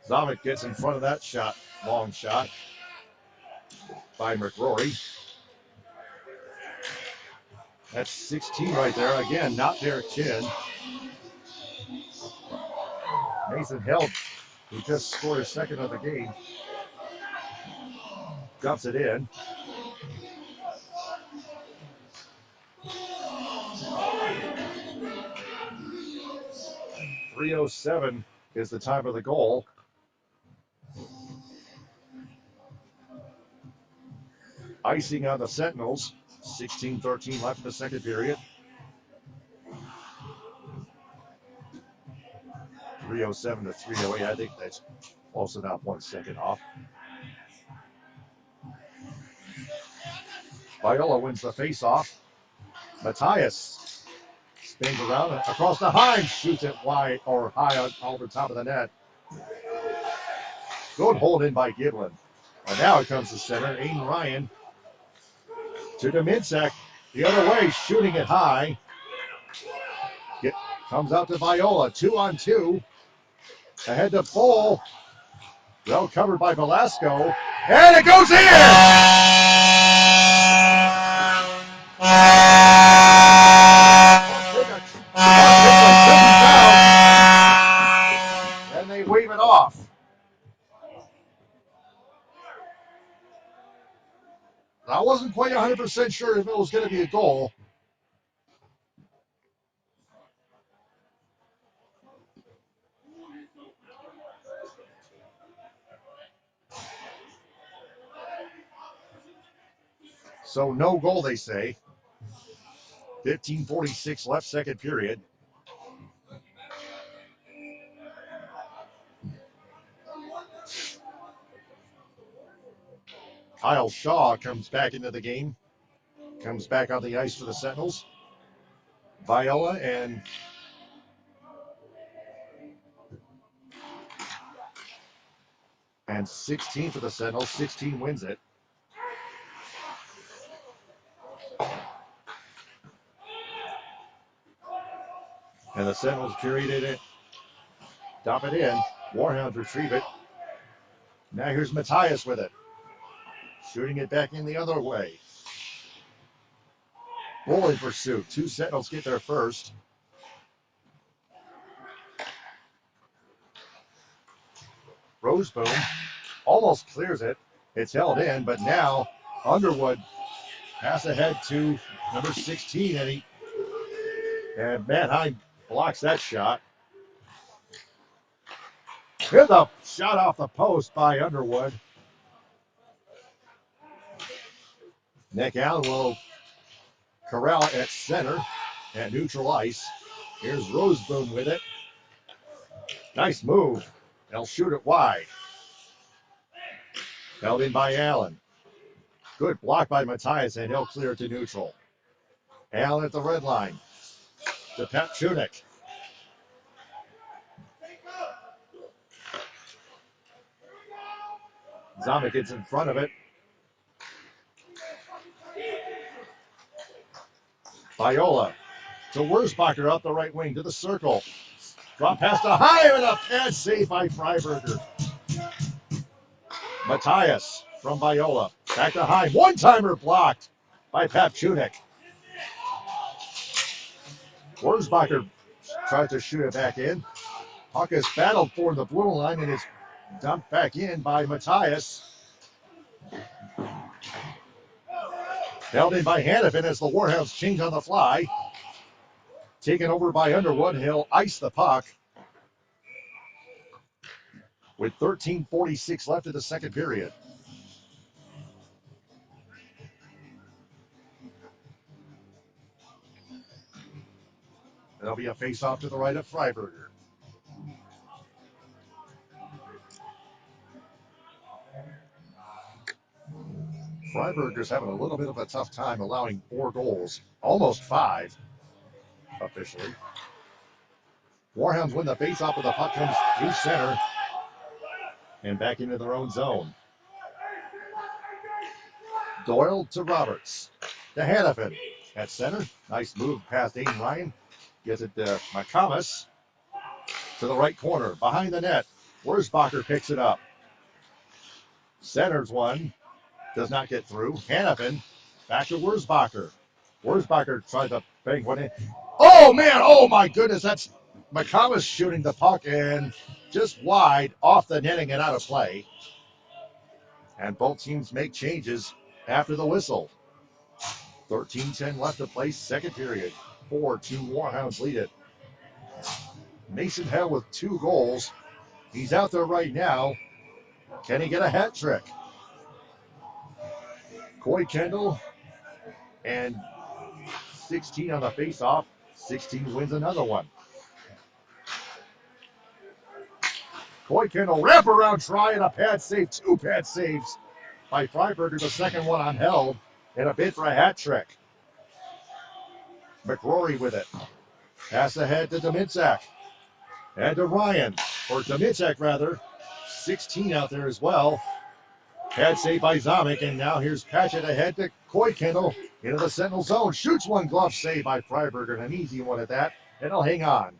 Zomick gets in front of that shot, long shot by McRory. That's 16 right there. Again, not Derek Chin. Mason Held, who just scored his second of the game, dumps it in. 3:07 is the time of the goal. Icing on the Sentinels. 16-13 left in the second period. 3:07 to 3:08. I think that's close enough. 1 second off. Viola wins the faceoff. Matthias spins around across the high, shoots it wide or high over top of the net. Good hold in by Giblin. And now it comes to center. Aiden Ryan to Dominczak. The other way, shooting it high. Comes out to Viola. 2-on-2. Ahead to Bull. Well covered by Velasco. And it goes in! And they wave it off. I wasn't quite 100% sure if it was going to be a goal. So no goal, they say. 15:46 left, second period. Kyle Shaw comes back into the game. Comes back on the ice for the Sentinels. Viola and 16 for the Sentinels. 16 wins it. And the Sentinels period it. Dump it in. Warhounds retrieve it. Now here's Matthias with it. Shooting it back in the other way. Bull in pursuit. 2 Sentinels get there first. Roseboom almost clears it. It's held in, but now Underwood pass ahead to number 16, and Manheim blocks that shot. Here's a shot off the post by Underwood. Nick Allen will corral it at center at neutral ice. Here's Roseboom with it. Nice move. They'll shoot it wide. Held in by Allen. Good block by Matthias, and he'll clear it to neutral. Allen at the red line. To Petchunik. Zomick gets in front of it. Viola to Wurzbacher up the right wing to the circle. Drop pass to high and a pad save by Freiberger. Matthias from Viola. Back to Heim. One-timer blocked by Papchunik. Wurzbacher tries to shoot it back in. Puck is battled for the blue line and is dumped back in by Matthias. Held in by Hannafin as the Warhounds change on the fly. Taken over by Underwood. He'll ice the puck. With 13:46 left in the second period. There'll be a face-off to the right of Freiberger. Freiberger's having a little bit of a tough time allowing 4 goals, almost 5 officially. Warhounds win the face-off, but the puck comes through center and back into their own zone. Doyle to Roberts. To Hannafin at center. Nice move past Aiden Ryan. Gets it to McComas to the right corner. Behind the net. Wurzbacher picks it up. Centers one. Does not get through. Hannafin back to Wurzbacher. Wurzbacher tries to bang one in. Oh, man. Oh, my goodness. That's McComas shooting the puck and just wide off the netting and out of play. And both teams make changes after the whistle. 13:10 left to play, second period. 4-2 Warhounds lead it. Mason Hell with 2 goals. He's out there right now. Can he get a hat trick? Coy Kendall and 16 on the faceoff. 16 wins another one. Coy Kendall wraparound try and a pad save. 2 pad saves by Freiberger. The second one on Held and a bid for a hat trick. McRory with it. Pass ahead to Dominczak. And to Ryan, or Dominczak rather. 16 out there as well. Pad save by Zamek, and now here's Patchett ahead to Coy Kendall into the Sentinel zone. Shoots one glove save by Freiberger, and an easy one at that, and he'll hang on.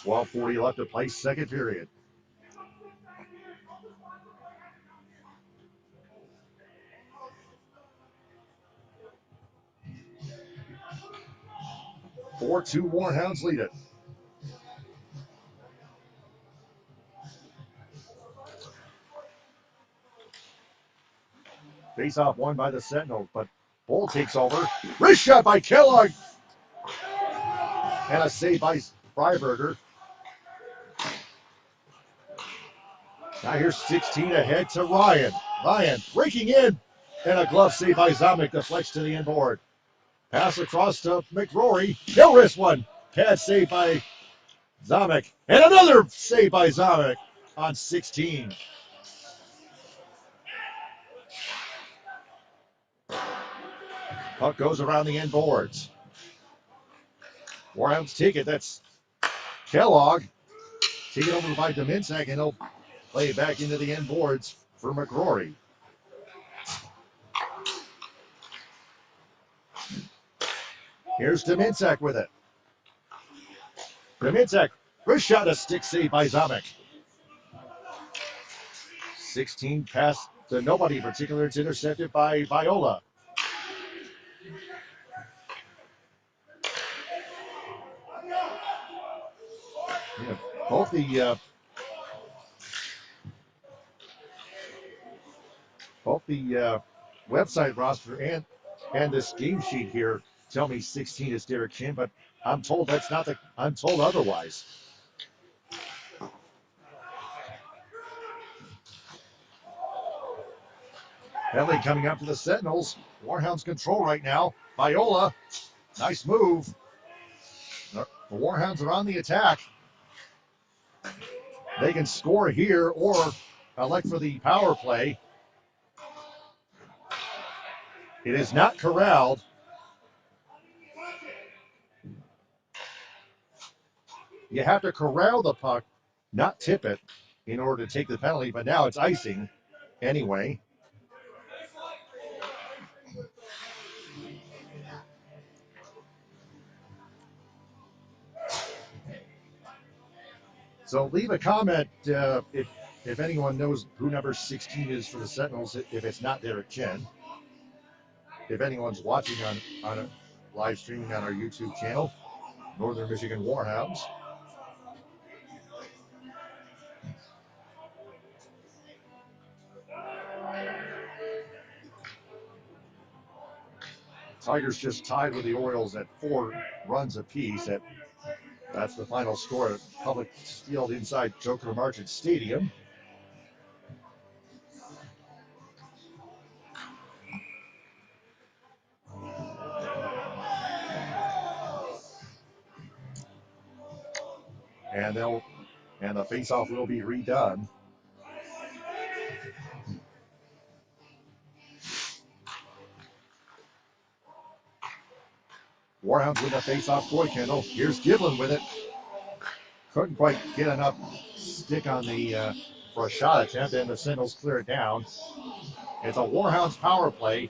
12:40 left to play, second period. Four-two Warhounds lead it. Face-off won by the Sentinels, but Bull takes over. Wrist shot by Kellogg, and a save by Freiberger. Now here's 16 ahead to Ryan. Ryan breaking in, and a glove save by Zamek deflects to the inboard. Pass across to McRory. He'll wrist one. Pad save by Zamek. And another save by Zamek on 16. Puck goes around the end boards. Warhounds take it. That's Kellogg. Taken over by Dominczak, and he'll play it back into the end boards for McRory. Here's Dominczak with it. Dominczak, wrist shot, a stick save by Zamek. 16 pass to nobody in particular. It's intercepted by Viola. Yeah, both the website roster and this game sheet here tell me 16 is Derek Kim, but I'm told that's not the. I'm told otherwise. Penalty coming up to the Sentinels. Warhounds control right now. Viola, nice move. The Warhounds are on the attack. They can score here or elect for the power play. It is not corralled. You have to corral the puck, not tip it, in order to take the penalty, but now it's icing anyway. So leave a comment if if anyone knows who number 16 is for the Sentinels, if it's not Derek Chen, if anyone's watching on a live streaming on our YouTube channel, Northern Michigan Warhounds. Tigers just tied with the Orioles at 4 runs apiece. That's the final score at Public Field inside Joker Marchant Stadium. And the faceoff will be redone. Warhounds with the faceoff. Coy Kendall. Here's Giblin with it. Couldn't quite get enough stick on the for a shot attempt, and the Sentinels clear it down. It's a Warhounds power play.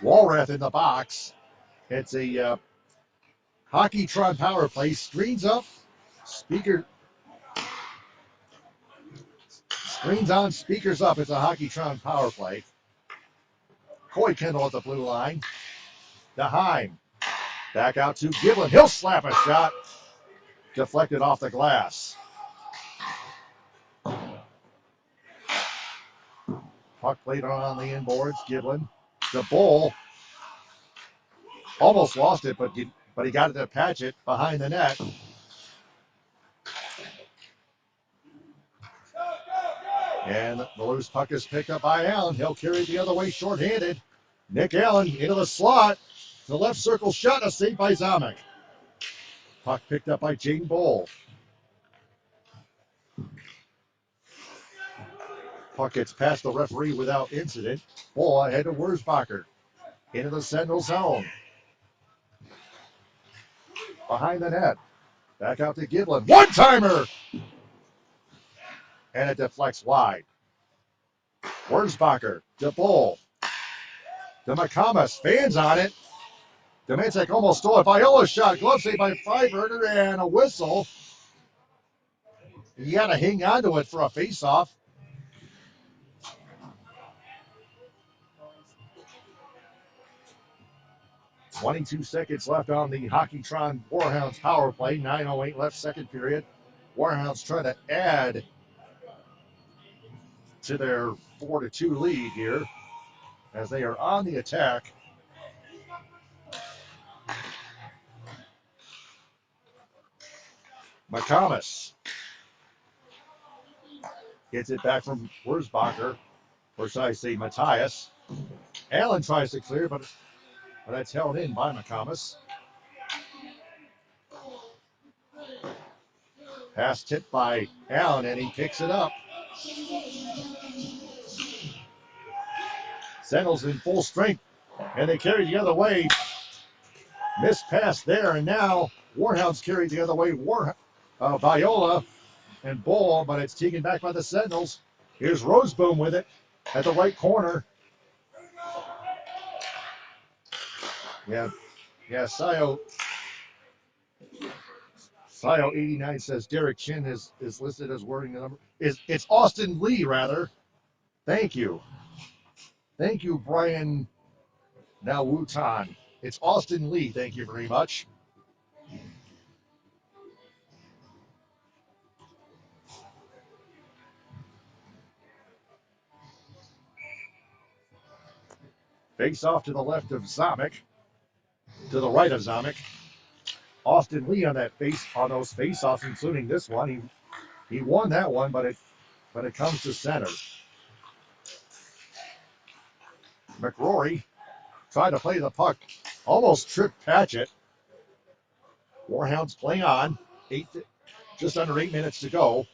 Walrath in the box. It's a Hockeytron power play. Screens up. Screens on, speakers up. It's a Hockeytron power play. Coy Kendall at the blue line. DeHeim. Back out to Giblin. He'll slap a shot. Deflected off the glass. Puck played on the inboards. Giblin. The Bull almost lost it, but he got it to patch it behind the net. And the loose puck is picked up by Allen. He'll carry it the other way shorthanded. Nick Allen into the slot. The left circle shot, a save by Zamek. Puck picked up by Jaden Bull. Puck gets past the referee without incident. Bull ahead to Wurzbacher. Into the Sentinel zone. Behind the net. Back out to Giblin. One-timer! And it deflects wide. Wurzbacher to Bull. To McComas. Fans on it. Domantek almost stole it. Viola's shot. Glove save by Freiberger and a whistle. You got to hang on to it for a face-off. .22 seconds left on the Hockeytron Warhounds power play. 9:08 left second period. Warhounds trying to add to their 4-2 lead here as they are on the attack. McComas gets it back from Wurzbacher, or should I say Matthias. Allen tries to clear, but that's held in by McComas. Pass tipped by Allen, and he picks it up. Sentinels in full strength, and they carry the other way. Missed pass there, and now Warhounds carry the other way. Viola and Bull, but it's taken back by the Sentinels. Here's Roseboom with it at the right corner. Yeah, Sayo 89 says Derek Chin is listed as wearing the number. It's Austin Lee, rather. Thank you, Brian Nawutan. It's Austin Lee. Thank you very much. Face off to the left of Zamek, to the right of Zamek. Austin Lee on those face-offs, including this one. He won that one, but it comes to center. McRory tried to play the puck, almost tripped Patchett. Warhounds play on. Just under 8 minutes to go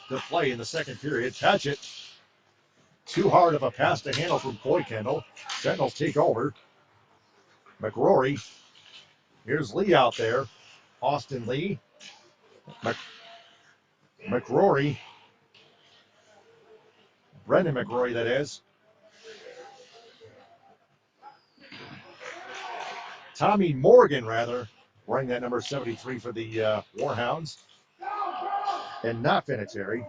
to play in the second period. Patchett, too hard of a pass to handle from Coy Kendall. Sentinels take over. McRory. Here's Lee out there. Austin Lee. McRory. Brendan McRory, that is. Tommy Morgan, rather, wearing that number 73 for the Warhounds. and not Finitary.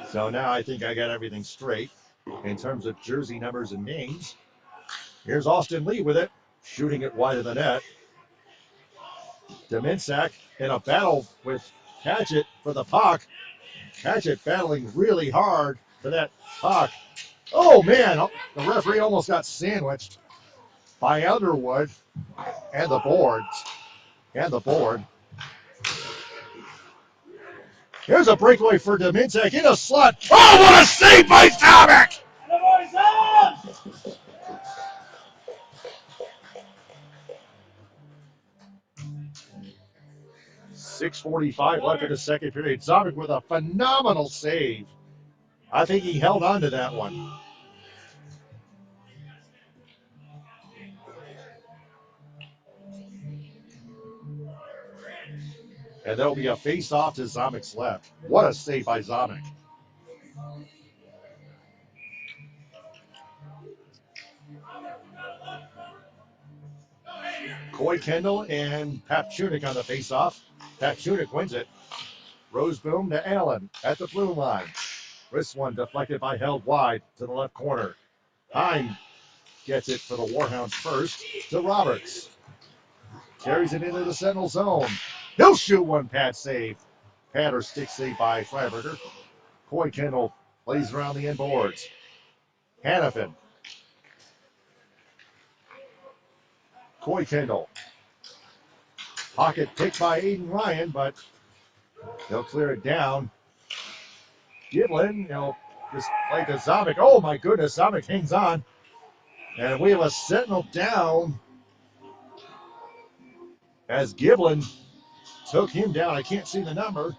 So now I think I got everything straight in terms of jersey numbers and names. Here's Austin Lee with it, shooting it wide of the net. Dominsack in a battle with Patchett for the puck. Patchett battling really hard for that puck. Oh, man, the referee almost got sandwiched by Underwood and the boards. And the board. Here's a breakaway for Dominsack in a slot. Oh, what a save by Zamek! 6:45 left in the second period. Zamek with a phenomenal save. I think he held on to that one. And there'll be a face-off to Zamek's left. What a save by Zamek. Coy Kendall and Papchunik on the face-off. Papchunik wins it. Roseboom to Allen at the blue line. This one deflected by held wide to the left corner. Hine gets it for the Warhounds first to Roberts. Carries it into the Sentinel zone. He'll shoot one, pad save. Pad or stick save by Freiberger. Coy Kendall plays around the end boards. Hannafin. Coy Kendall. Pocket picked by Aiden Ryan, but he'll clear it down. Giblin, he'll just play to Zamek. Oh my goodness, Zamek hangs on. And we have a Sentinel down as Giblin took him down. I can't see the number.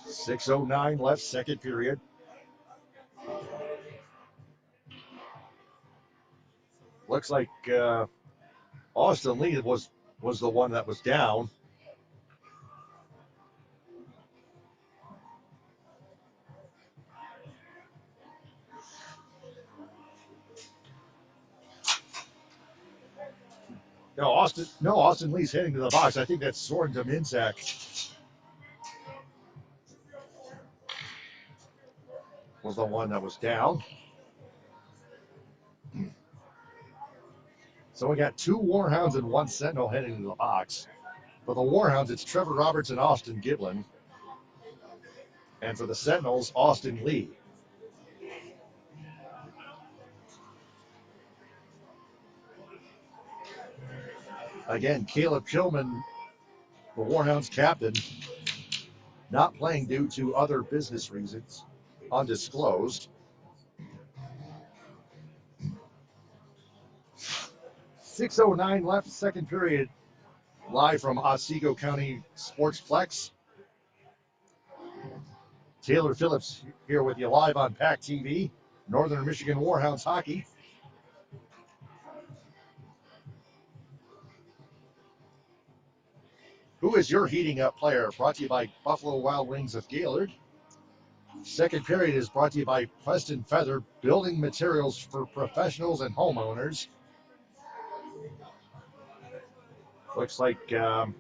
.609 left, second period. Looks like Austin Lee was the one that was down. No, Austin Lee's heading to the box. I think that's Soren Dominsack was the one that was down. So we got two Warhounds and one Sentinel heading to the box. For the Warhounds, it's Trevor Roberts and Austin Giblin. And for the Sentinels, Austin Lee. Again, Caleb Kilman, the Warhounds captain, not playing due to other business reasons, undisclosed. 6:09 left, second period. Live from Otsego County Sportsplex. Taylor Phillips here with you live on PAC TV, Northern Michigan Warhounds Hockey. Who is your heating up player? Brought to you by Buffalo Wild Wings of Gaylord. Second period is brought to you by Preston Feather, building materials for professionals and homeowners. Looks like the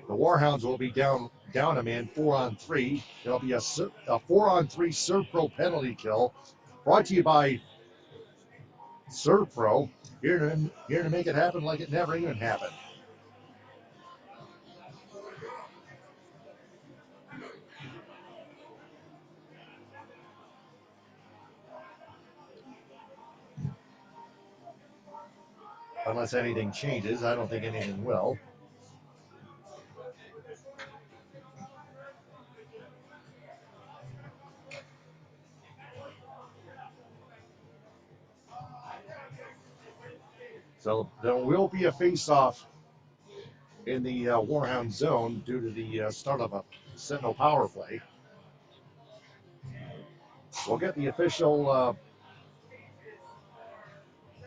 Warhounds will be down a man 4-on-3. There'll be a 4-on-3 Serve-Pro penalty kill. Brought to you by Serve-Pro, here to make it happen like it never even happened. Unless anything changes, I don't think anything will. So there will be a face-off in the Warhound zone due to the start of a Sentinel power play. We'll get the official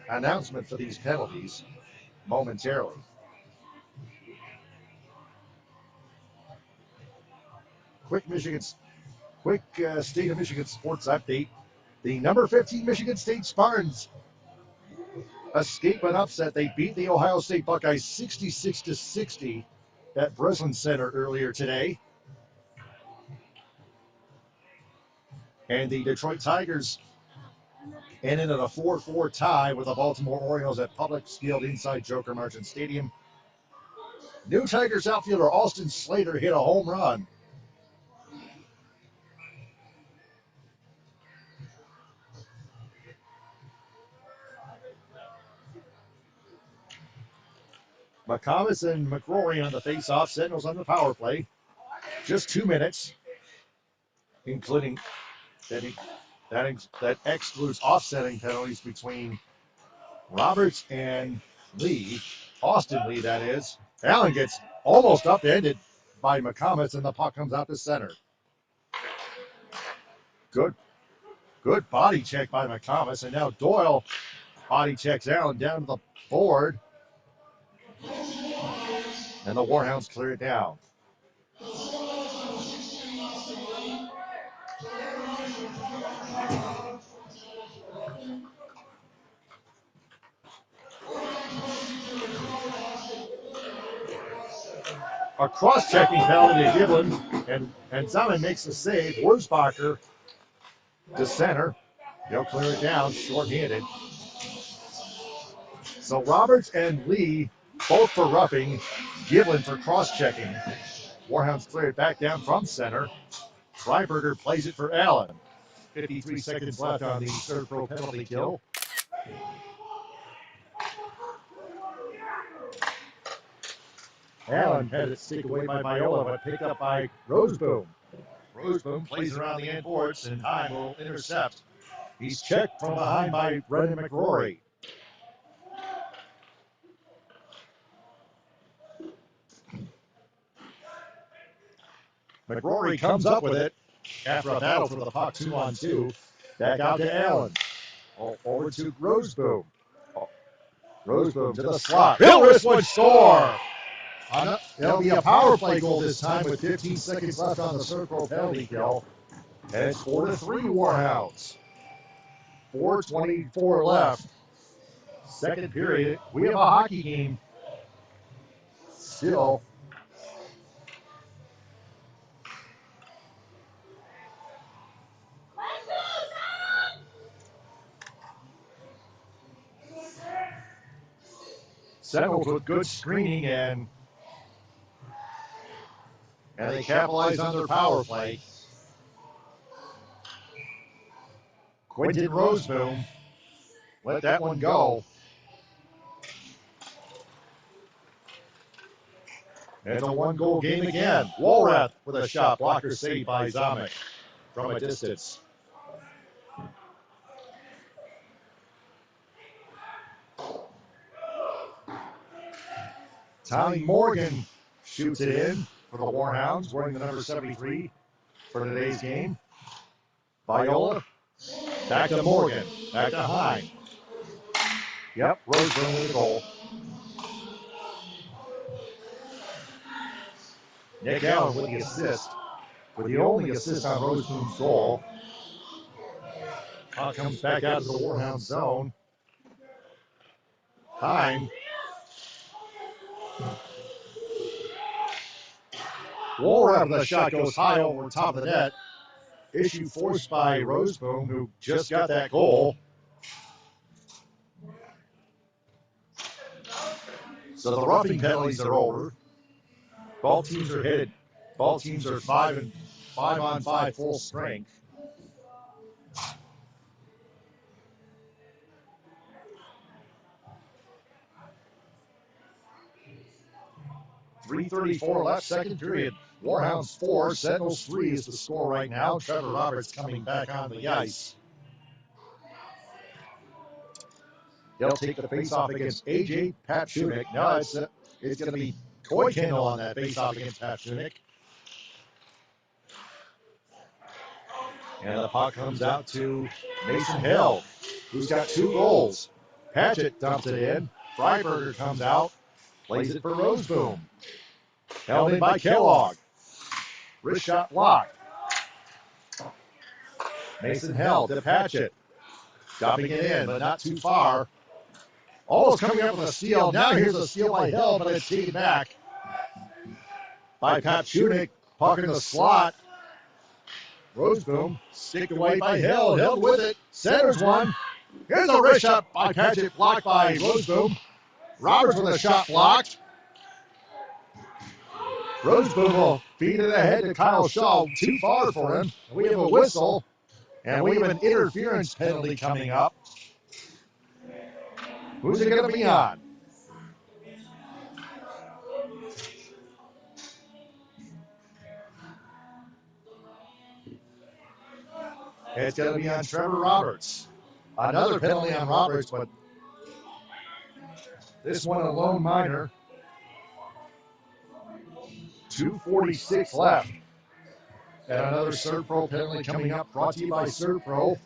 announcement for these penalties momentarily. Quick Michigan Quick State of Michigan sports update. The number 15 Michigan State Spartans escape an upset. They beat the Ohio State Buckeyes 66-60 at Breslin Center earlier today. And the Detroit Tigers ended in a 4-4 tie with the Baltimore Orioles at Publix Field inside Joker Marchant Stadium. New Tigers outfielder Austin Slater hit a home run. McComas and McRory on the face-off. Sentinels on the power play. Just 2 minutes, including that excludes offsetting penalties between Roberts and Lee. Austin Lee, that is. Allen gets almost upended by McComas, and the puck comes out to center. Good body check by McComas, and now Doyle body checks Allen down to the board, and the Warhounds clear it down. A cross-checking penalty to Giblin, and Zaman makes the save. Wurzbacher to center. They'll clear it down, short-handed. So Roberts and Lee both for roughing, Giblin for cross-checking. Warhounds clear it back down from center. Freiberger plays it for Allen. 53 seconds left on the third pro penalty kill. Allen had it stick away by Viola, but picked up by Roseboom. Roseboom plays around the end boards, and Heim will intercept. He's checked from behind by Brendan McRory. McRory comes up with it after a battle for the puck 2-on-2. Back out to Allen. Over to Roseboom. Roseboom to the slot. Hillrist would score! It'll be a power play goal this time with 15 seconds left on the circle penalty kill. And it's 4-3 Warhounds. 4:24 left. Second period. We have a hockey game still. Sentinels with good screening, and they capitalize on their power play. Quentin Roseboom let that one go. It's a one-goal game again. Walrath with a shot. Blocker saved by Zamek from a distance. Tommy Morgan shoots it in for the Warhounds, wearing the number 73 for today's game. Viola, back to Morgan, back to Heim. Yep, Roseburn with the goal. Nick Allen with the assist, with the only assist on Roseburn's goal. Puck comes back out of the Warhound zone. Heim. Walrath with a shot goes high over top of the net. Issue forced by Roseboom, who just got that goal. So the roughing penalties are over. Both teams are headed. Both teams are 5-on-5 full strength. .334 left, second period. Warhounds 4, Sentinels 3 is the score right now. Trevor Roberts coming back on the ice. They'll take the faceoff against A.J. Papchunik. Now it's going to be Coy Kendall on that faceoff against Papchunik. And the puck comes out to Mason Hill, who's got 2 goals. Patchett dumps it in. Freiberger comes out, plays it for Roseboom. Held in by Kellogg. Wrist shot blocked. Mason held to Patchett. Dumping it in, but not too far. Almost coming up with a steal. Now here's a steal by Hill, but it's taken back by Pat Chunick. Puck in the slot. Roseboom sticked away by Hill. Hill with it. Centers one. Here's a wrist shot by Patchett, blocked by Roseboom. Roberts with a shot blocked. Roseboom will feed it ahead to Kyle Shaw. Too far for him. We have a whistle, and we have an interference penalty coming up. Who's it going to be on? It's going to be on Trevor Roberts. Another penalty on Roberts, but this one a lone minor. 2:46 left. And another Serve-Pro penalty coming up, brought to you by Serve-Pro.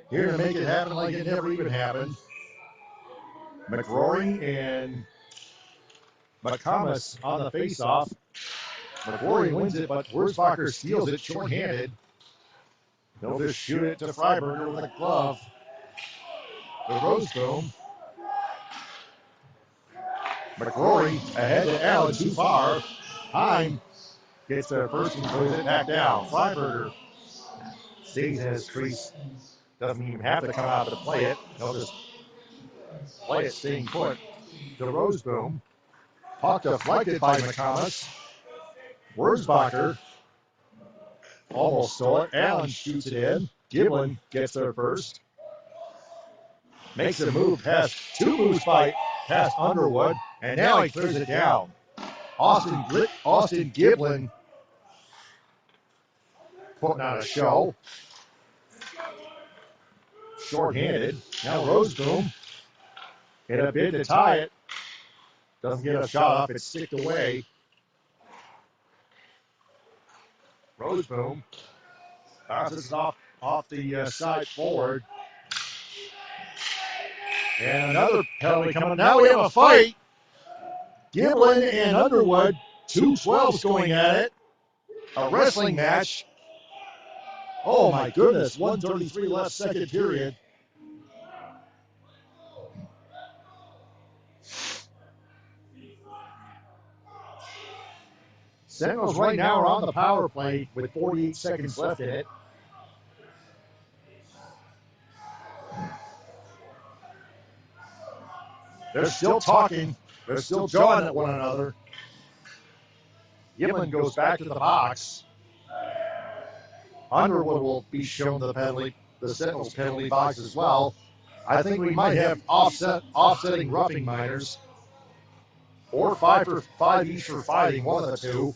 Here to make it happen like it never even happened. McRory and McComas on the face-off. McRory wins it, but Wurzbacher steals it shorthanded. They'll just shoot it to Freiberger with a glove. The Roseboom. McRory ahead to Allen, too far. Heim gets there first and throws it back down. Freiberger stays in his crease. Doesn't even have to come out to play it. He'll just play it staying put. The Roseboom. Puck deflected by McComas. Wurzbacher almost stole it. Allen shoots it in. Giblin gets there first. Makes a move past two moves by past Underwood. And now he clears it down. Austin Giblin putting on a show. Short-handed. Now Roseboom in a bid to tie it. Doesn't get a shot up. It's sticked away. Roseboom bounces off the side forward. And another penalty coming. Now we have a fight. Giblin and Underwood, 2-12s going at it. A wrestling match. Oh my goodness, 1:33 left, second period. Sentinels right now are on the power play with 48 seconds left in it. They're still talking. They're still jawing at one another. Giblin goes back to the box. Underwood will be shown the Sentinels penalty box as well. I think we might have offsetting roughing minors. Or 5 each for fighting, one of the two.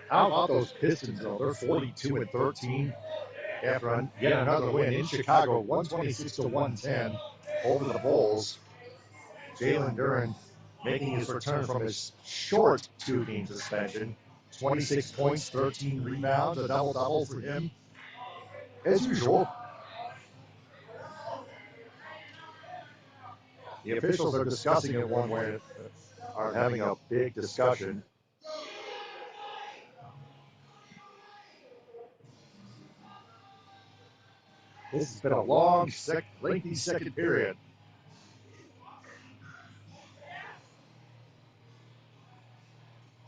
How about those Pistons, though? They're 42-13 after yet another win in Chicago, 126-110 over the Bulls. Jalen Duren making his return from his short 2-game suspension. 26 points, 13 rebounds, a double-double for him, as usual. The officials are discussing it one way, are having a big discussion. This has been a long, lengthy second period.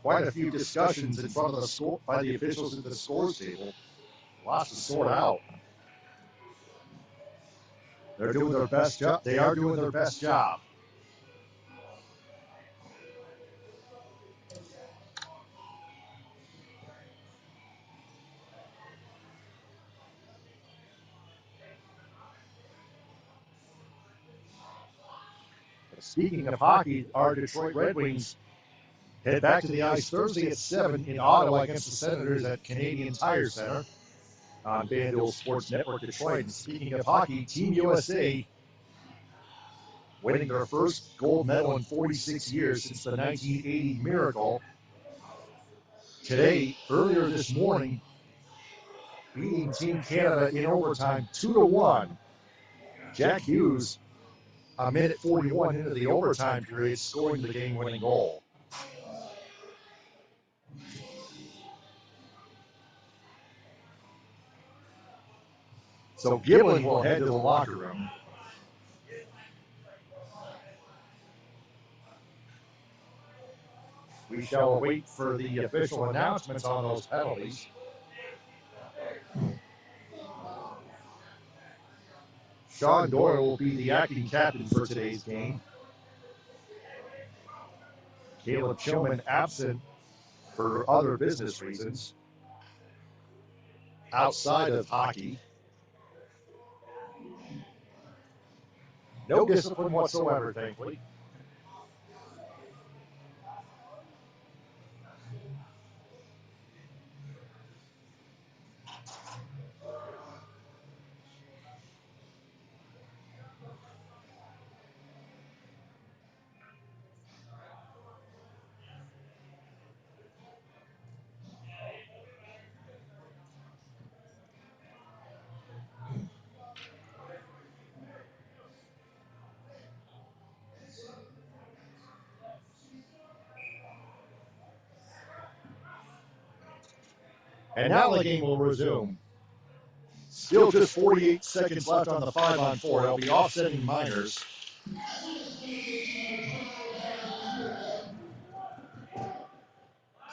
Quite a few discussions in front of the score by the officials at the scores table. Lots to sort out. They're doing their best job. They are doing their best job. Speaking of hockey, our Detroit Red Wings head back to the ice Thursday at 7 in Ottawa against the Senators at Canadian Tire Center on FanDuel Sports Network Detroit. And speaking of hockey, Team USA winning their first gold medal in 46 years since the 1980 Miracle. Today, earlier this morning, beating Team Canada in overtime 2-1. Jack Hughes, a minute 41 into the overtime period, scoring the game-winning goal. So Giblin will head to the locker room. We shall wait for the official announcements on those penalties. Sean Doyle will be the acting captain for today's game. Caleb Chillman absent for other business reasons outside of hockey. No discipline whatsoever, thankfully. And now the game will resume. Still just 48 seconds left on the 5-on-4. They'll be offsetting minors.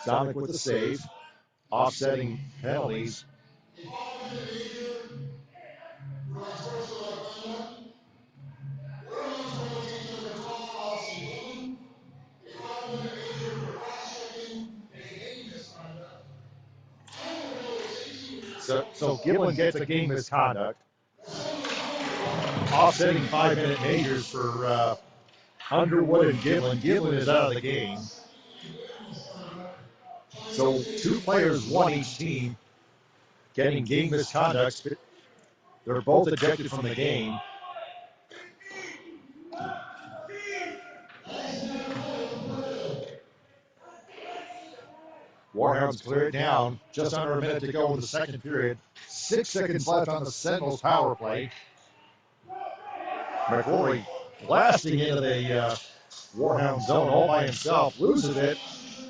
Sonic with the save. Offsetting penalties. So Giblin gets a game misconduct. Offsetting 5-minute majors for Underwood and Giblin. Giblin is out of the game. So 2 players, 1 each team, getting game misconducts. They're both ejected from the game. Warhounds clear it down. Just under a minute to go in the second period. 6 seconds left on the Sentinels power play. McCrory blasting into the Warhound zone all by himself. Loses it.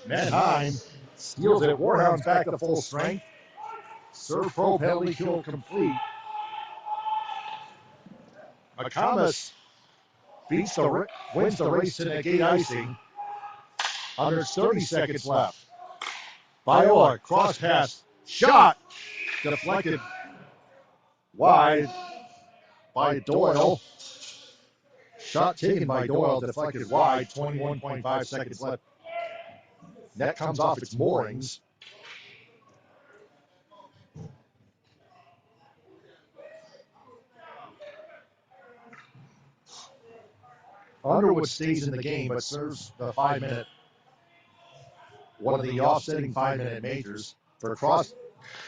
Manheim steals it. Warhounds back to full strength. Serve pro penalty kill complete. McComas wins the race to negate icing. Under 30 seconds left. Viola, cross pass, shot, deflected wide by Doyle. Shot taken by Doyle, deflected wide, 21.5 seconds left. Net comes off its moorings. Underwood stays in the game, but serves the 5-minute, one of the offsetting 5-minute majors for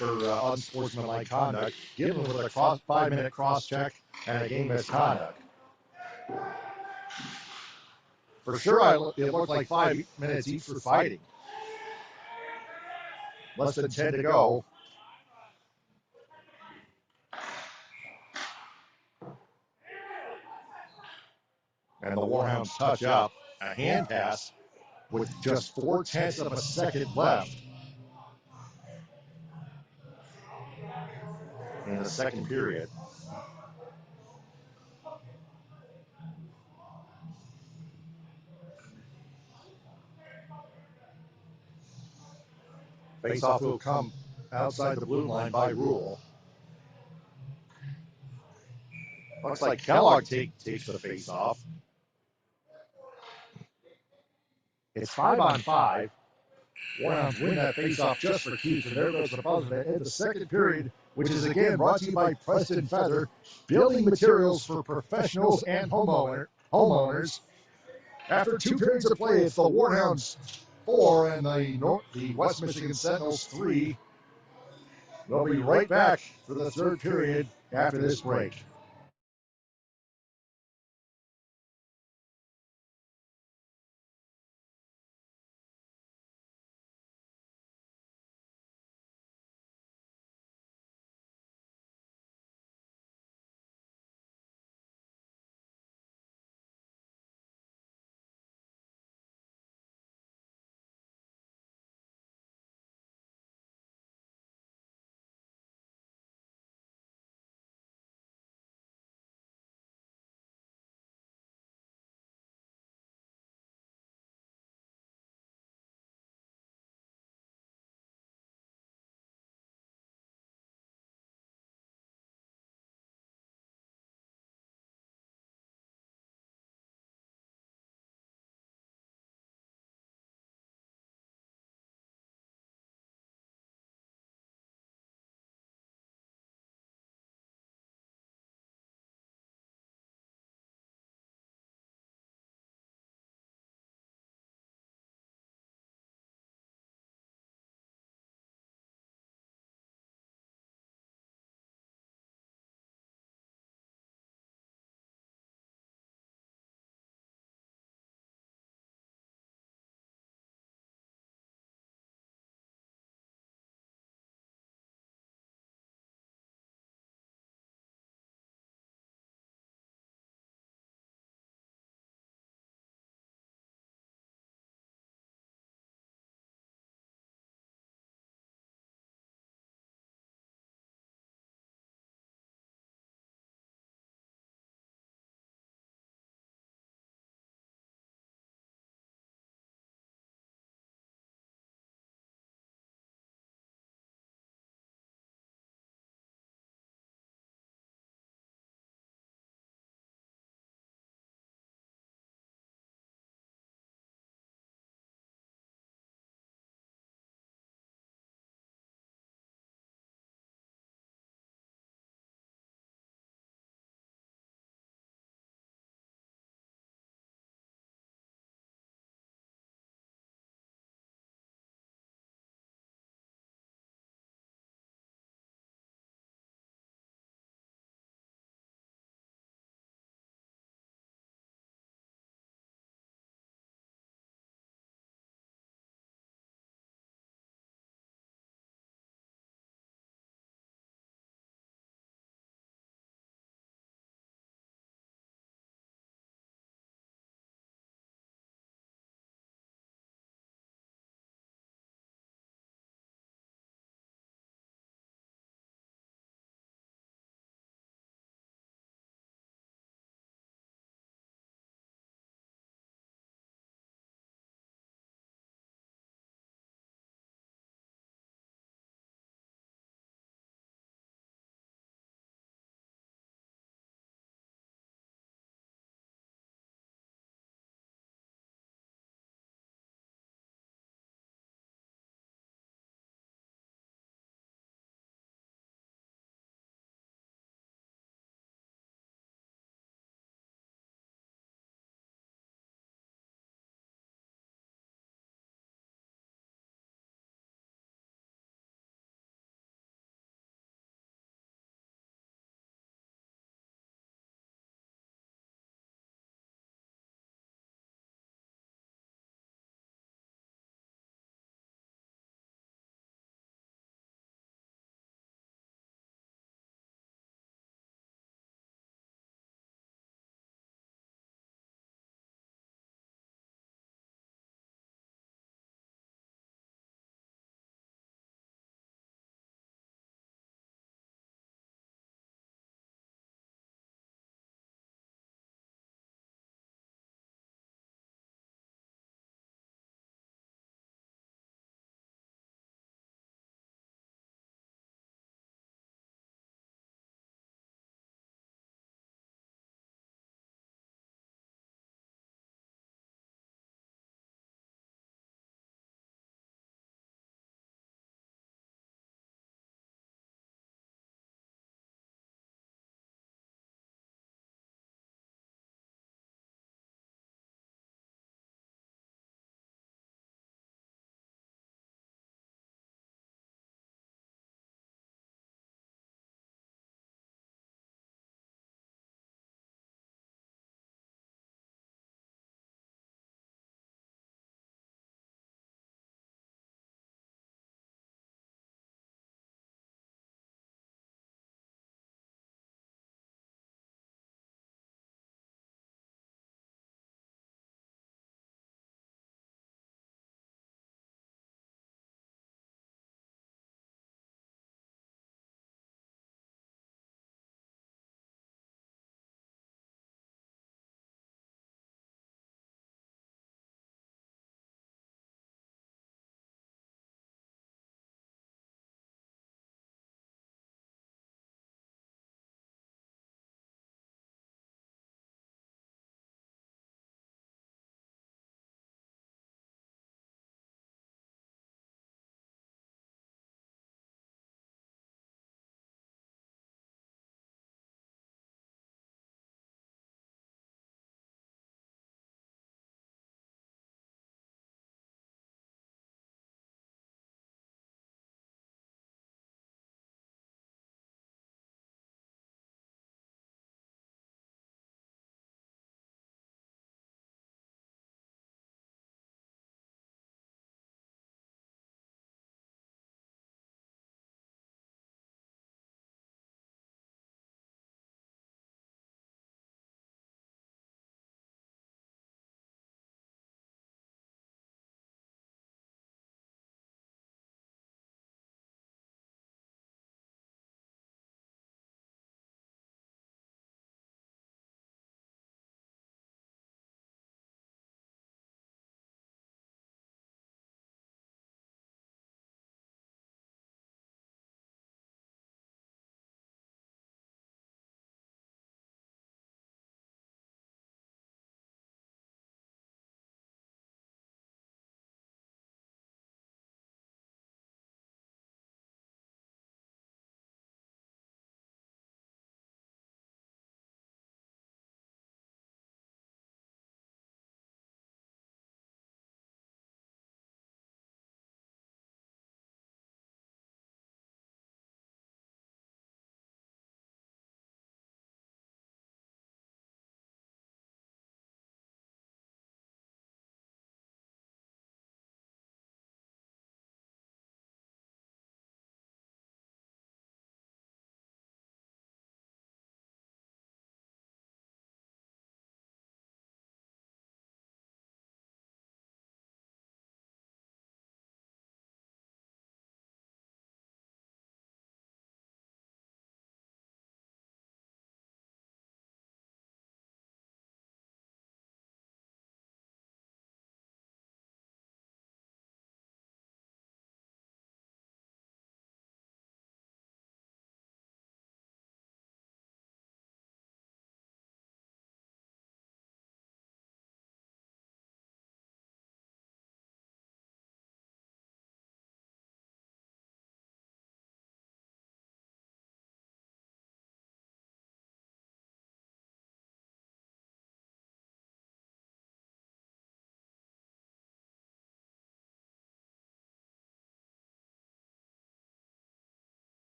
unsportsmanlike conduct. Given with a 5-minute cross check and a game misconduct. For sure, it looked like 5 minutes each for fighting. Less than 10 to go. And the Warhounds touch up. A hand pass with just 0.4 of a second left in the second period. Face-off will come outside the blue line by rule. Looks like Kellogg takes the face-off. It's 5-on-5. Warhounds win that face-off just for keeps, and there goes the buzzer to end the second period, which is again brought to you by Preston Feather, building materials for professionals and homeowners. After 2 periods of play, it's the Warhounds 4 and the West Michigan Sentinels 3. We'll be right back for the third period after this break.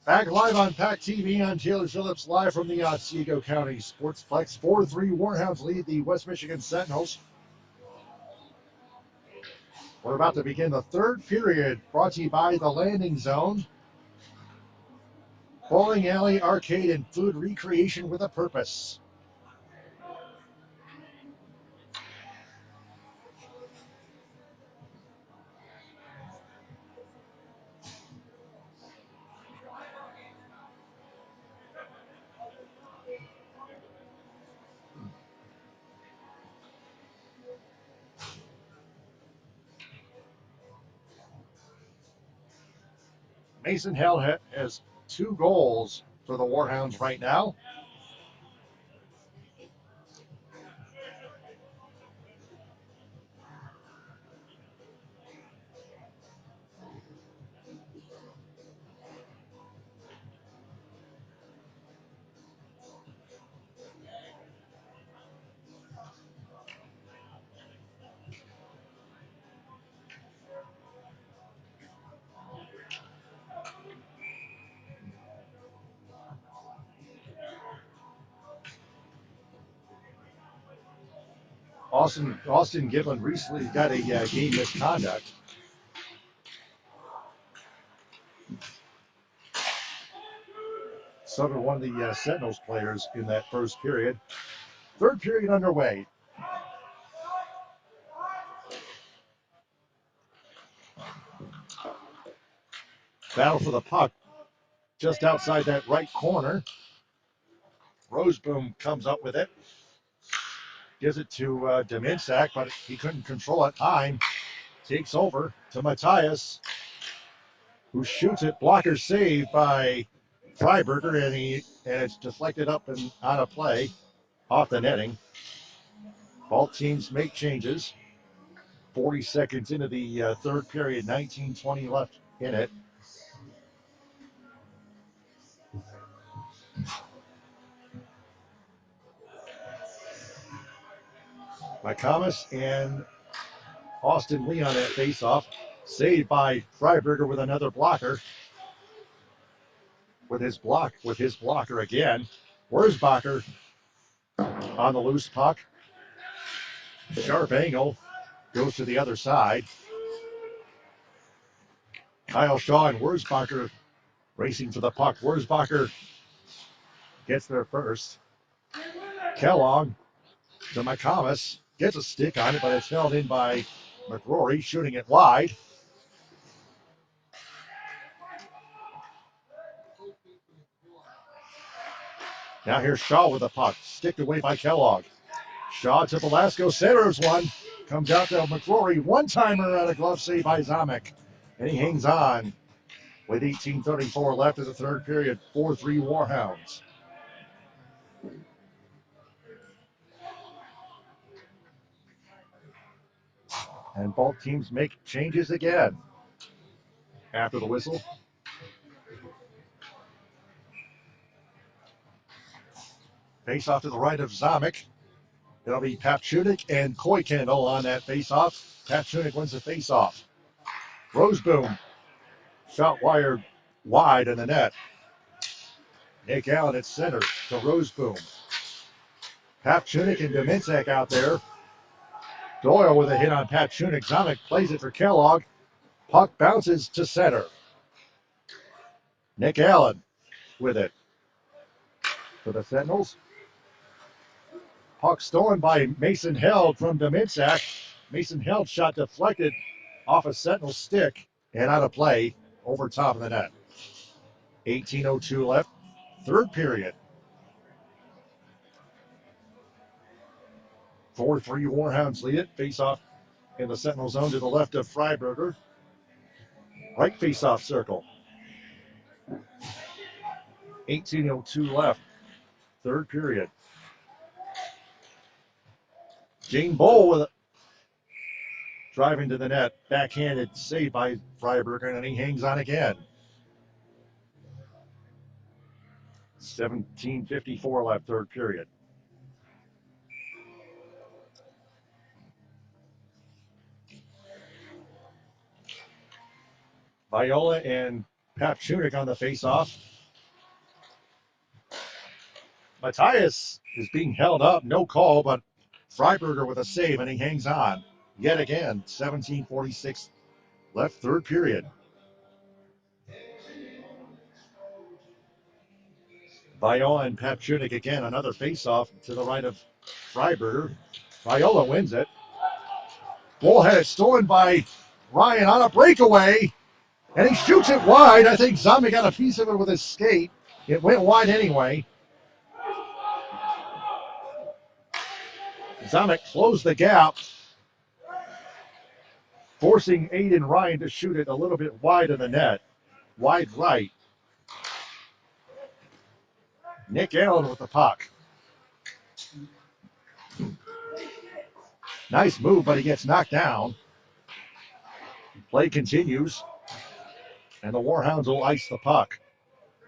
Back live on Pack TV. I'm Taylor Phillips, live from the Otsego County Sportsplex. 4-3 Warhounds lead the West Michigan Sentinels. We're about to begin the third period, brought to you by the Landing Zone. Bowling alley, arcade, and food recreation with a purpose. Mason Held has 2 goals for the Warhounds right now. Austin Giblin recently got a game misconduct. So did one of the Sentinels players in that first period. Third period underway. Battle for the puck just outside that right corner. Roseboom comes up with it. Gives it to Dominczak, but he couldn't control it. Heim takes over to Matthias, who shoots it. Blocker saved by Freiberger, and it's deflected up and out of play, off the netting. Both teams make changes. 40 seconds into the third period, 19:20 left in it. McComas and Austin Lee on that faceoff. Saved by Freiberger with another blocker. With his blocker again. Wurzbacher on the loose puck. Sharp angle. Goes to the other side. Kyle Shaw and Wurzbacher racing for the puck. Wurzbacher gets there first. Kellogg to McComas. Gets a stick on it, but it's held in by McRory, shooting it wide. Now here's Shaw with the puck. Sticked away by Kellogg. Shaw to Velasco. Centers one. Comes out to McRory. One-timer on a glove save by Zamek. And he hangs on with 18:34 left in the third period. 4-3 Warhounds. And both teams make changes again after the whistle. Face off to the right of Zamek. It'll be Papchunik and Koikendall on that face-off. Papchunik wins the face-off. Roseboom. Shot wired wide in the net. Nick Allen at center to Roseboom. Papchunik and Dominczak out there. Doyle with a hit on Papchunik. Zamek plays it for Kellogg. Puck bounces to center. Nick Allen with it for the Sentinels. Puck stolen by Mason Held from Dominczak. Mason Held shot deflected off a Sentinel stick and out of play over top of the net. 18:02 left, third period. 4-3 Warhounds lead it. Face off in the Sentinel zone to the left of Freiberger. Right face off circle. 18:02 left, third period. Jane Bowl with driving to the net. Backhanded save by Freiberger, and he hangs on again. 17:54 left, third period. Viola and Papchunik on the face-off. Matthias is being held up. No call, but Freiberger with a save, and he hangs on. Yet again, 17:46 left, third period. Viola and Papchunik again, another face-off to the right of Freiberger. Viola wins it. Bull had it stolen by Ryan on a breakaway, and he shoots it wide. I think Zombie got a piece of it with his skate. It went wide anyway. Zamek closed the gap, forcing Aiden Ryan to shoot it a little bit wide of the net. Wide right. Nick Allen with the puck. Nice move, but he gets knocked down. Play continues, and the Warhounds will ice the puck.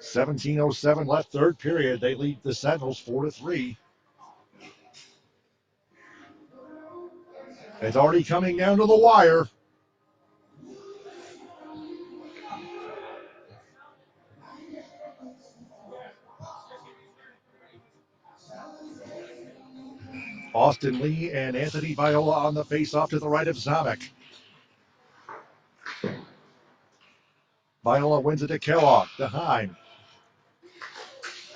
17:07 left, third period. They lead the Sentinels 4-3. It's already coming down to the wire. Austin Lee and Anthony Viola on the face-off to the right of Zamek. Viola wins it to Kellogg, to Heim.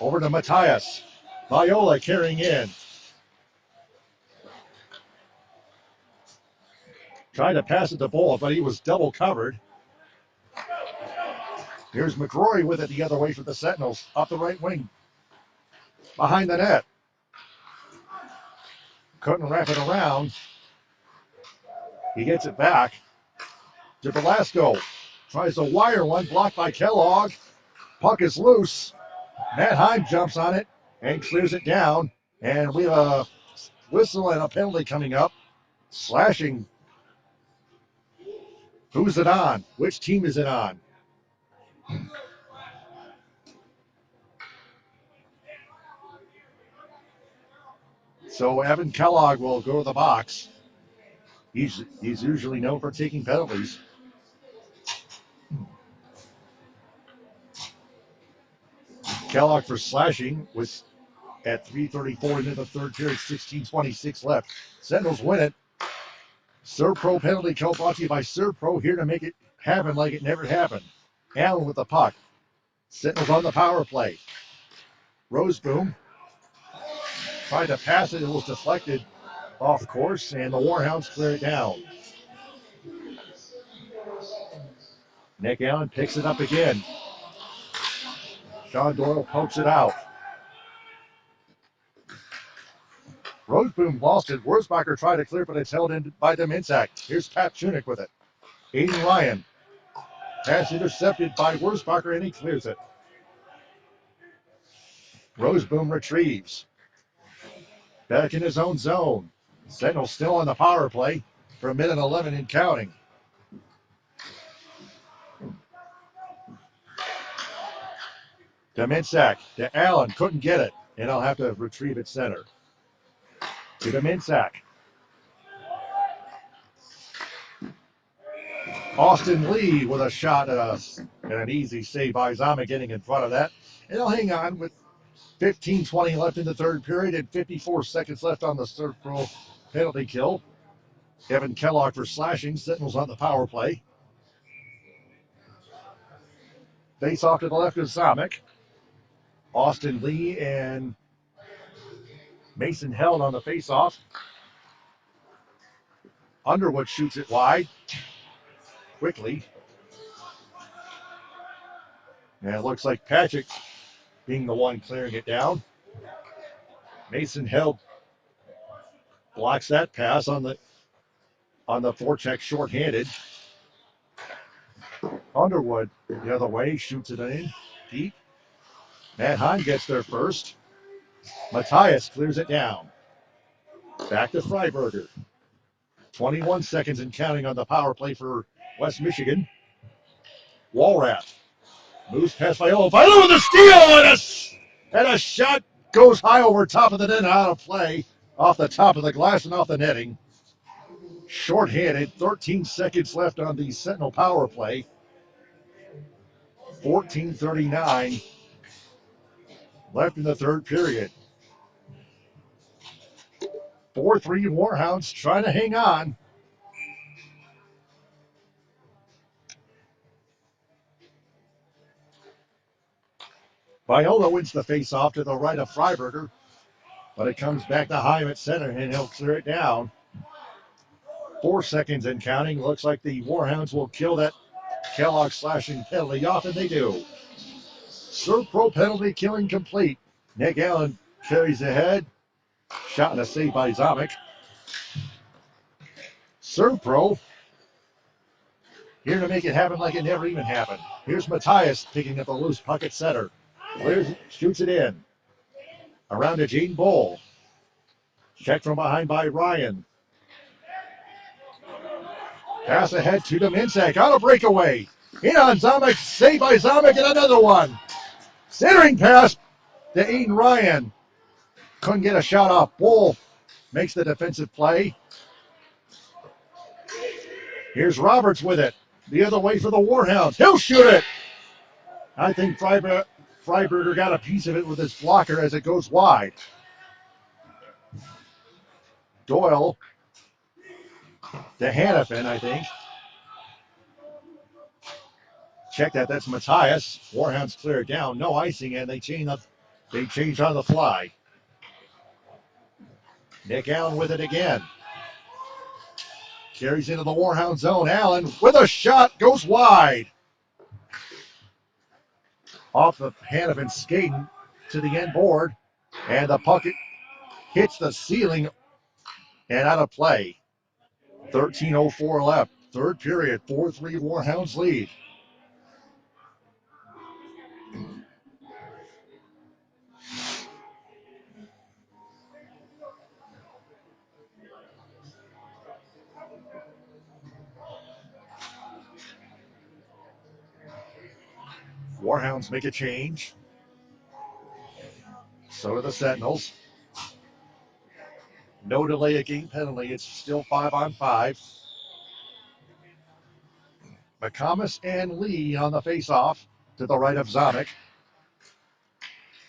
Over to Matthias. Viola carrying in. Tried to pass it to Bull, but he was double covered. Here's McCrory with it the other way for the Sentinels. Up the right wing. Behind the net. Couldn't wrap it around. He gets it back to Velasco. Tries to wire one, blocked by Kellogg. Puck is loose. Matt Heim jumps on it and clears it down. And we have a whistle and a penalty coming up. Slashing. Who's it on? Which team is it on? So Evan Kellogg will go to the box. He's usually known for taking penalties. Kellogg for slashing was at 3:34 into the third period, 16:26 left. Sentinels win it. Serpro penalty kill brought to you by Serpro, here to make it happen like it never happened. Allen with the puck. Sentinels on the power play. Roseboom tried to pass it. It was deflected off course, and the Warhounds clear it down. Nick Allen picks it up again. Sean Doyle pokes it out. Roseboom lost it. Wurzbacher tried to clear, but it's held in by Dominczak. Here's Pat Chunick with it. Aiden Ryan. Pass intercepted by Wurzbacher, and he clears it. Roseboom retrieves. Back in his own zone. Sentinels still on the power play for a minute 11 and counting. Dominczak to Allen. Couldn't get it, and I'll have to retrieve it center. To Dominczak. Austin Lee with a shot and an easy save by Zama getting in front of that. And he'll hang on with 15:20 left in the third period and 54 seconds left on the third pro penalty kill. Evan Kellogg for slashing. Sentinels on the power play. Face off to the left of Zamek. Austin Lee and Mason Held on the face-off. Underwood shoots it wide. Quickly. And it looks like Patrick being the one clearing it down. Mason Held blocks that pass on the forecheck shorthanded. Underwood the other way, shoots it in deep. Matt Hahn gets there first. Matthias clears it down. Back to Freiberger. 21 seconds and counting on the power play for West Michigan. Walrath moves past Viola. Viola with a steal and a shot goes high over top of the net and out of play off the top of the glass and off the netting. Short-handed, 13 seconds left on the Sentinel power play. 14:39 left in the third period. 4-3 Warhounds trying to hang on. Viola wins the face-off to the right of Freiberger, but it comes back to Heim at center, and he'll clear it down. 4 seconds and counting. Looks like the Warhounds will kill that Kellogg slashing penalty off, and they do. Serve Pro penalty killing complete. Nick Allen carries ahead. Shot and a save by Zomick. Serve Pro here to make it happen like it never even happened. Here's Matthias picking up a loose puck at center. Clears, shoots it in. Around to Gene Bull. Checked from behind by Ryan. Pass ahead to Dominczak on a breakaway. In on Zomick, saved by Zomick, and another one. Centering pass to Aiden Ryan. Couldn't get a shot off. Bull makes the defensive play. Here's Roberts with it. The other way for the Warhounds. He'll shoot it. I think Freiberger got a piece of it with his blocker as it goes wide. Doyle to Hannafin, I think. Check that. That's Matthias. Warhounds clear it down. No icing, and they change on the fly. Nick Allen with it again. Carries into the Warhound zone. Allen with a shot. Goes wide. Off the Hannafin skating to the end board. And the puck hits the ceiling and out of play. 13:04 left. Third period. 4-3 Warhounds lead. Warhounds make a change. So do the Sentinels. No delay of game penalty. It's still 5-on-5. McComas and Lee on the face-off to the right of Zomick.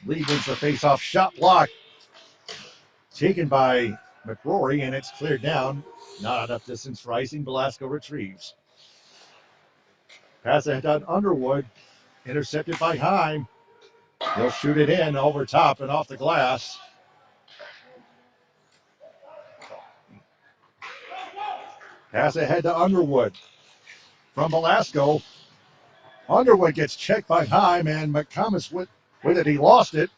Lee wins the face-off. Shot block taken by McRory, and it's cleared down. Not enough distance for icing. Velasco retrieves. Pass ahead on Underwood. Intercepted by Heim. He'll shoot it in over top and off the glass. Pass ahead to Underwood. From Velasco. Underwood gets checked by Heim, and McComas with it. He lost it.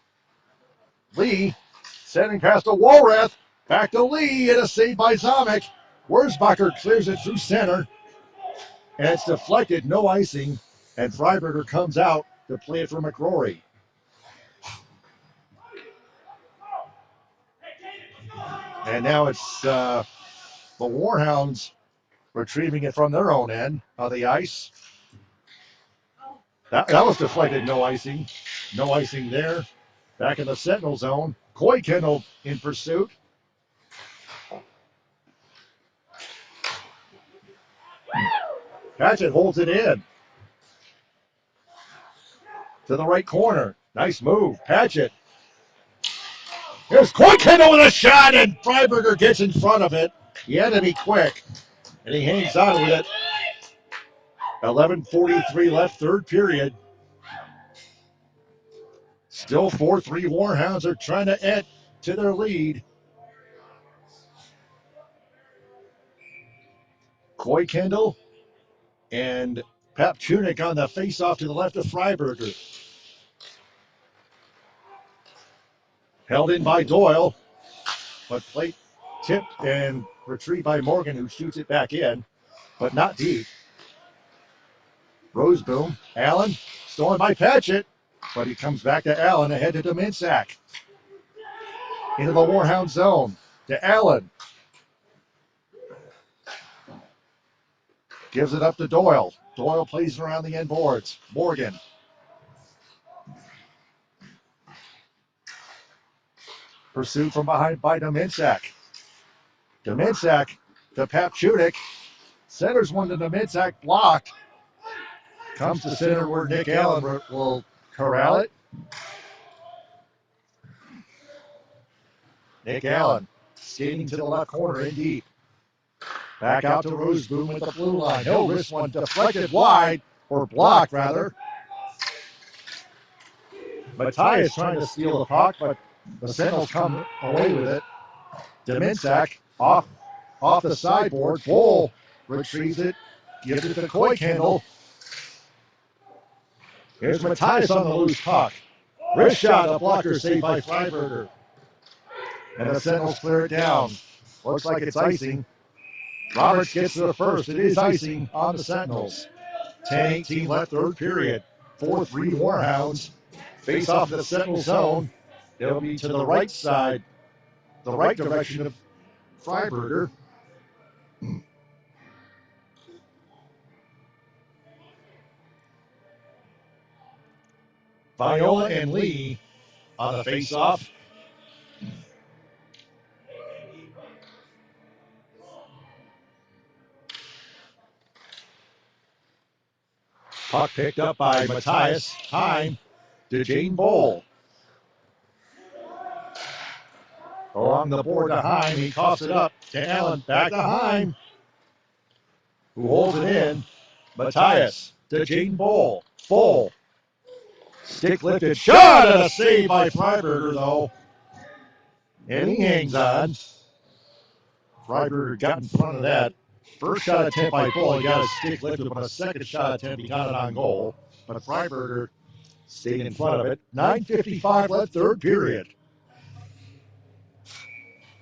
Lee sending past to Walrath. Back to Lee, and a save by Zomick. Wurzbacher clears it through center, and it's deflected, no icing, and Freiberger comes out to play it for McRory. And now it's the Warhounds retrieving it from their own end of the ice. That was deflected, no icing. No icing there. Back in the Sentinel zone. Coy Kendall in pursuit. Patchett holds it in. To the right corner. Nice move. Patchett. Here's Coy Kendall with a shot, and Freiberger gets in front of it. He had to be quick, and he hangs on with it. 11:43 left, third period. Still 4-3 Warhounds are trying to add to their lead. Coy Kendall and Papchunik on the face-off to the left of Freiberger. Held in by Doyle, but plate tipped and retrieved by Morgan, who shoots it back in, but not deep. Roseboom, Allen, stolen by Patchett, but he comes back to Allen ahead to Dominczak. Into the Warhound zone to Allen. Gives it up to Doyle. Doyle plays around the end boards. Morgan. Pursued from behind by Dominczak. Dominczak to Papchunik. Centers one to Dominczak, blocked. Comes to center where Nick Allen will corral it. Nick Allen skating to the left corner in deep. Back out to Roseboom with the blue line. He'll wrist one deflected wide, or blocked rather. Matthias trying to steal the puck, but the Sentinels come away with it. Deminsak off the sideboard. Bull retrieves it, gives it to Koikendall. Here's Matthias on the loose puck. Wrist shot, a blocker saved by Freiberger. And the Sentinels clear it down. Looks like it's icing. Roberts gets to the first. It is icing on the Sentinels. 10-18 left, third period. 4-3 Warhounds. Face off in the Sentinel zone. It'll be to the right side, the right direction of Freiberger. Viola and Lee on the face-off. Puck picked up by Matthias. Time to Jane Bowl. Along the board to Heim. He tossed it up to Allen. Back to Heim, who holds it in. Matthias to Jane Bowl. Bowl. Stick lifted. Shot and a save by Freiberger, though. And he hangs on. Freiberger got in front of that. First shot attempt by Bull, he got his stick lifted, but a second shot attempt, he got it on goal. But Freiberger stayed in front of it. 9:55 left, third period.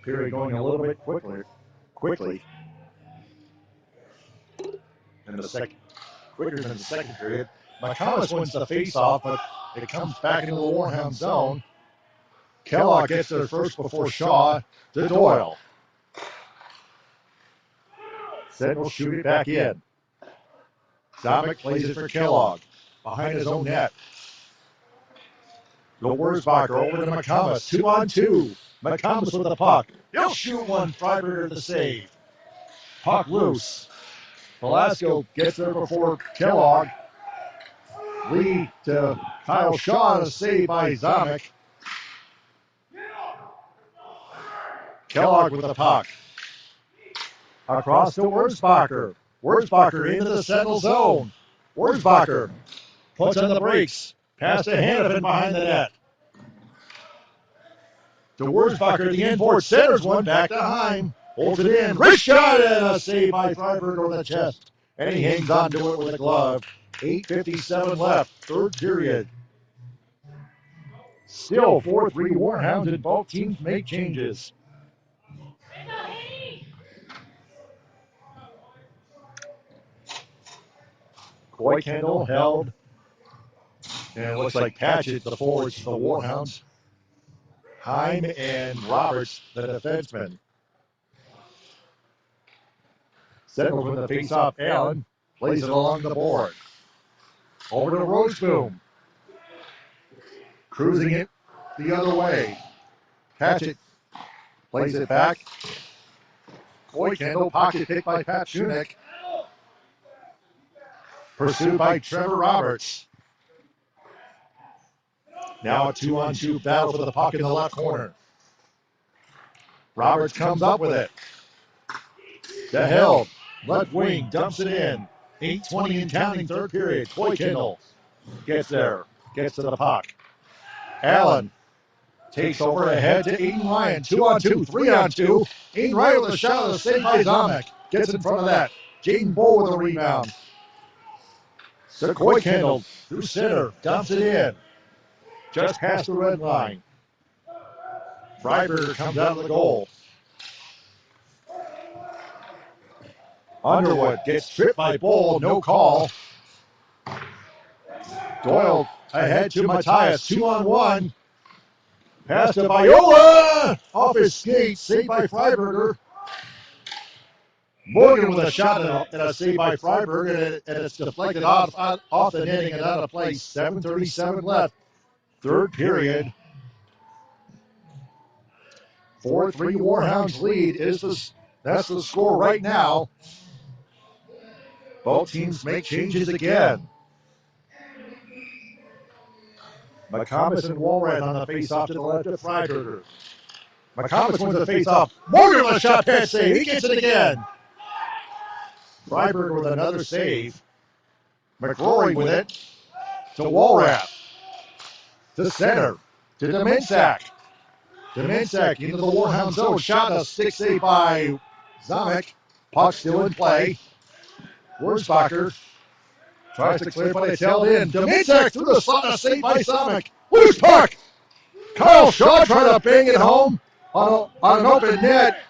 Period going a little bit quickly. In the second, quicker than the second period. McComas wins the face-off, but it comes back into the Warhound zone. Kellogg gets there first before Shaw to Doyle. Sentinels shoot it back in. Zomick plays it for Kellogg. Behind his own net. The Wurzbacher over to McComas. 2-on-2. McComas with the puck. He'll shoot one. Freiberger the save. Puck loose. Velasco gets there before Kellogg. Lead to Kyle Shaw, a save by Zomick. Kellogg with the puck. Across to Wurzbacher. Wurzbacher into the Sentinel zone. Wurzbacher puts on the brakes. Pass to Hannafin behind the net. To Wurzbacher, the inboard centers one. Back to Heim. Holds it in. Wrist shot and a save by Freiberger on the chest. And he hangs on to it with a glove. 8:57 left. Third period. Still 4-3 Warhounds, and both teams make changes. Koikendall held. And it looks like Patchett, the forwards for the Warhounds. Heim and Roberts, the defenseman. Sentinels with the face-off. Allen plays it along the board. Over to Roseboom. Cruising it the other way. Patchett plays it back. Koikendall, pocket pick by Pachunik. Pursued by Trevor Roberts. Now a 2-on-2 battle for the puck in the left corner. Roberts comes up with it. To Hill. Left wing, dumps it in. 8:20 and counting, third period. Koikendall gets there, gets to the puck. Allen takes over ahead to Aiden Ryan. 2-on-2, 3-on-2. Aiden Ryan with a shot of the save by Zomick. Gets in front of that. Jaden Bull with a rebound. So Koikendall through center, dumps it in. Just past the red line. Freiberger comes out of the goal. Underwood gets tripped by Bull, no call. Doyle ahead to Matthias, 2-on-1. Pass to Viola, off his skate, saved by Freiberger. Morgan with a shot and a save by Freiberger, and it's deflected off the netting and out of place. 7:37 left, third period. 4-3 Warhounds lead. That's the score right now. Both teams make changes again. McComas and Walrat on the face-off to the left of Freiberger. McComas wins the face-off. Morgan with a shot pad save. He gets it again. Freiberger with another save. McCrory with it to Walrath. To center. To Dominczak. Dominczak into the Warhound zone. Shot a stick save by Zamek. Puck still in play. Wurzbacher tries to clear, but it's held in. Dominczak through the slot. A save by Zamek. Loose puck. Kyle Shaw trying to bang it home on an open net.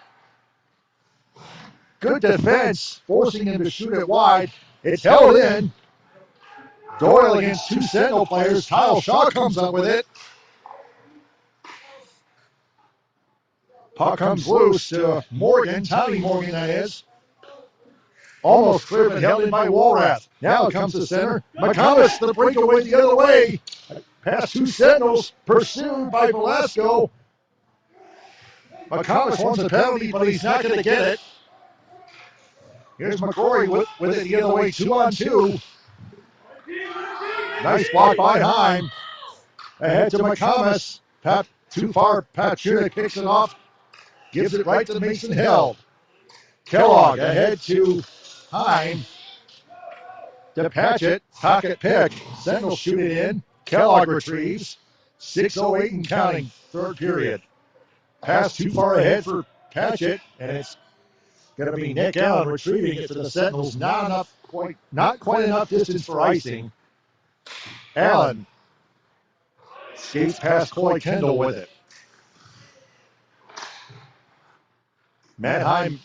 Good defense, forcing him to shoot it wide. It's held in. Doyle against two Sentinel players. Kyle Shaw comes up with it. Puck comes loose to Morgan, Tommy Morgan that is. Almost clear, but held in by Walrath. Now it comes to center. McComas, the breakaway the other way. Past two Sentinels, pursued by Velasco. McComas wants a penalty, but he's not going to get it. Here's McCrory with it the other way, 2-on-2. Nice block by Heim. Ahead to McComas. Too far. Pachunik picks it off. Gives it right to Mason Hill. Kellogg ahead to Heim. To Patchett. Pocket pick. Sentinels shoot it in. Kellogg retrieves. 6:08 and counting. Third period. Pass too far ahead for Patchett, and it's going to be Nick Allen retrieving it for the Sentinels. Not quite enough distance for icing. Allen skates past Coy Kendall with it. Matt Heim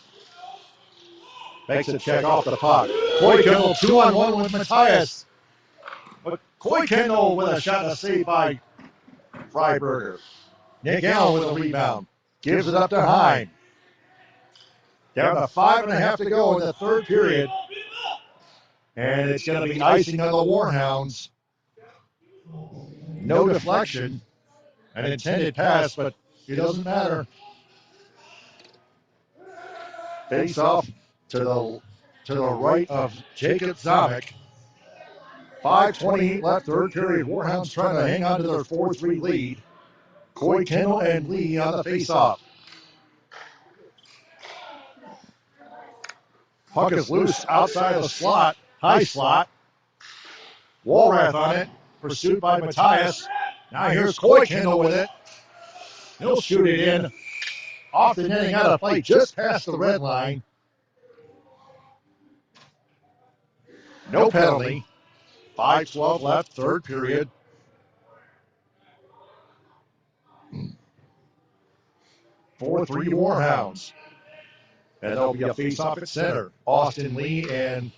makes a check off the puck. Coy Kendall 2-on-1 with Matthias. But Coy Kendall with a shot and a save by Freiberger. Nick Allen with a rebound. Gives it up to Heim. Down to 5.5 to go in the third period. And it's going to be icing on the Warhounds. No deflection. An intended pass, but it doesn't matter. Face off to the right of Jacob Zamek. 5:28 left, third period. Warhounds trying to hang on to their 4-3 lead. Coy Kendall and Lee on the face-off. Puck is loose outside of the slot, high slot. Walrath on it, pursued by Matthias. Now here's Coy Kendall with it. He'll shoot it in. Off the netting, out of play, just past the red line. No penalty. 5:12 left, third period. Four-3 Warhounds. And there'll be a face-off at center. Austin Lee and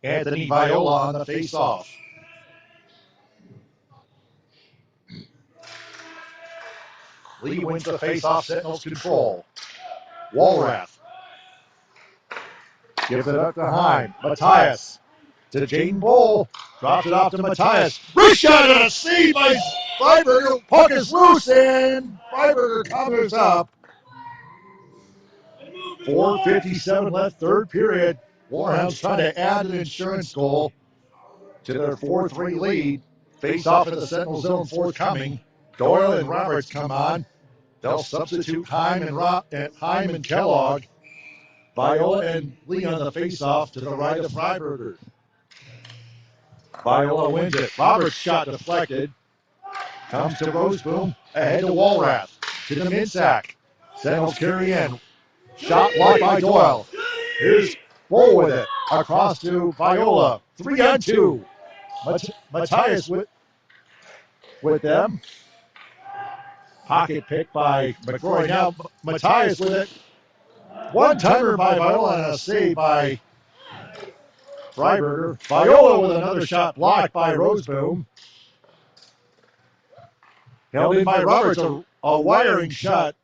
Anthony Viola on the face-off. Lee wins the face-off, Sentinels control. Walrath gives it up to Heim. Matthias to Jaden Bull. Drops it off to Matthias. Wrist shot and a save by Freiberger. Puck is loose and Freiberger covers up. 4:57 left, third period. Warhounds trying to add an insurance goal to their 4-3 lead. Face off in the Sentinel zone forthcoming. Doyle and Roberts come on. They'll substitute Heim and Kellogg. Viola and Lee on the face-off to the right of Freiberger. Viola wins it. Roberts' shot deflected. Comes to Roseboom. Ahead to Walrath. To Dominczak. Sentinels carry in. Shot blocked by Doyle. Here's Bull with it. Across to Viola. 3-on-2. Matthias with them. Pocket pick by McCrory. Now Matthias with it. One-timer by Viola and a save by Freiberger. Viola with another shot blocked by Roseboom. Held in by Roberts. A wiring shot.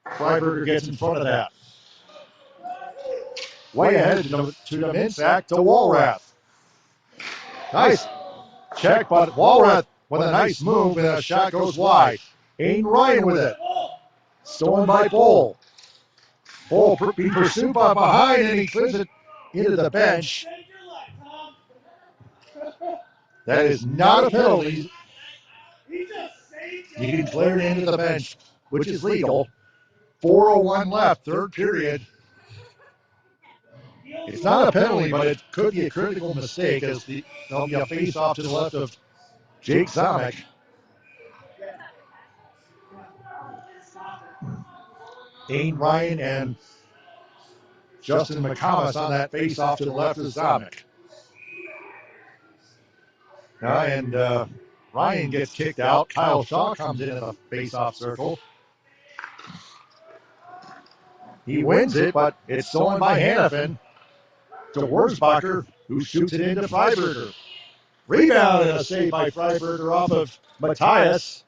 Freiberger gets in front of that. Way ahead to Dominczak to Walrath. Nice check, but Walrath with a nice move and a shot goes wide. Aiden Ryan with it. Stolen by Bull. Bull being pursued by behind and he clears it into the bench. That is not a penalty. He cleared into the bench. which is legal. 4:01 left, third period. It's not a penalty, but it could be a critical mistake as there'll be a face-off to the left of Jake Zomick. Aiden Ryan and Justin McComas on that face-off to the left of Zomick. And Ryan gets kicked out. Kyle Shaw comes into the face-off circle. He wins it, but it's stolen by Hannafin to Wurzbacher, who shoots it into Freiberger. Rebound and a save by Freiberger off of Matthias,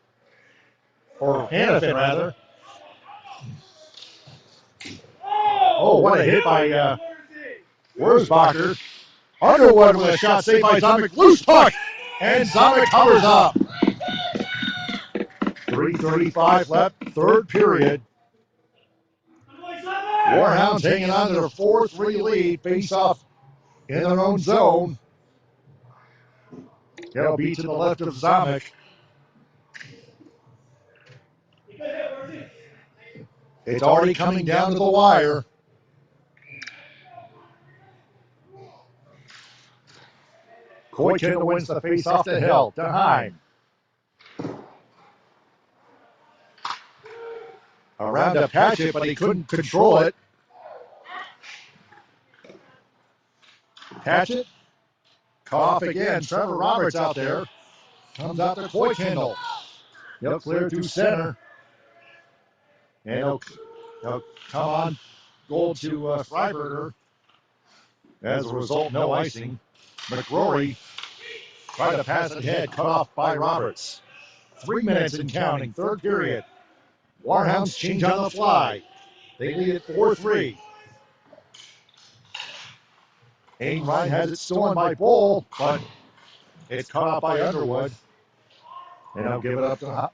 or Hannafin rather. Oh, what a hit by Wurzbacher. Underwood with a shot saved by Zomick. Loose puck, and Zomick covers up. 3:35 left, third period. Warhounds hanging on to their 4-3 lead. Face off in their own zone. It'll be to the left of Zomick. It's already coming down to the wire. Koichenda wins the face-off to Hill. To Heim. Around to Patchett, but he couldn't control it. Patchett. Cut off again. Trevor Roberts out there. Comes out to Koichenda. He'll clear to center. And he'll come on goal to Freiberger. As a result, no icing. McRory tried to pass it ahead, cut off by Roberts. 3 minutes and counting, third period. Warhounds change on the fly. They lead at 4-3. Aiden Ryan has it stolen by Bull, but it's cut off by Underwood. And I'll give it up to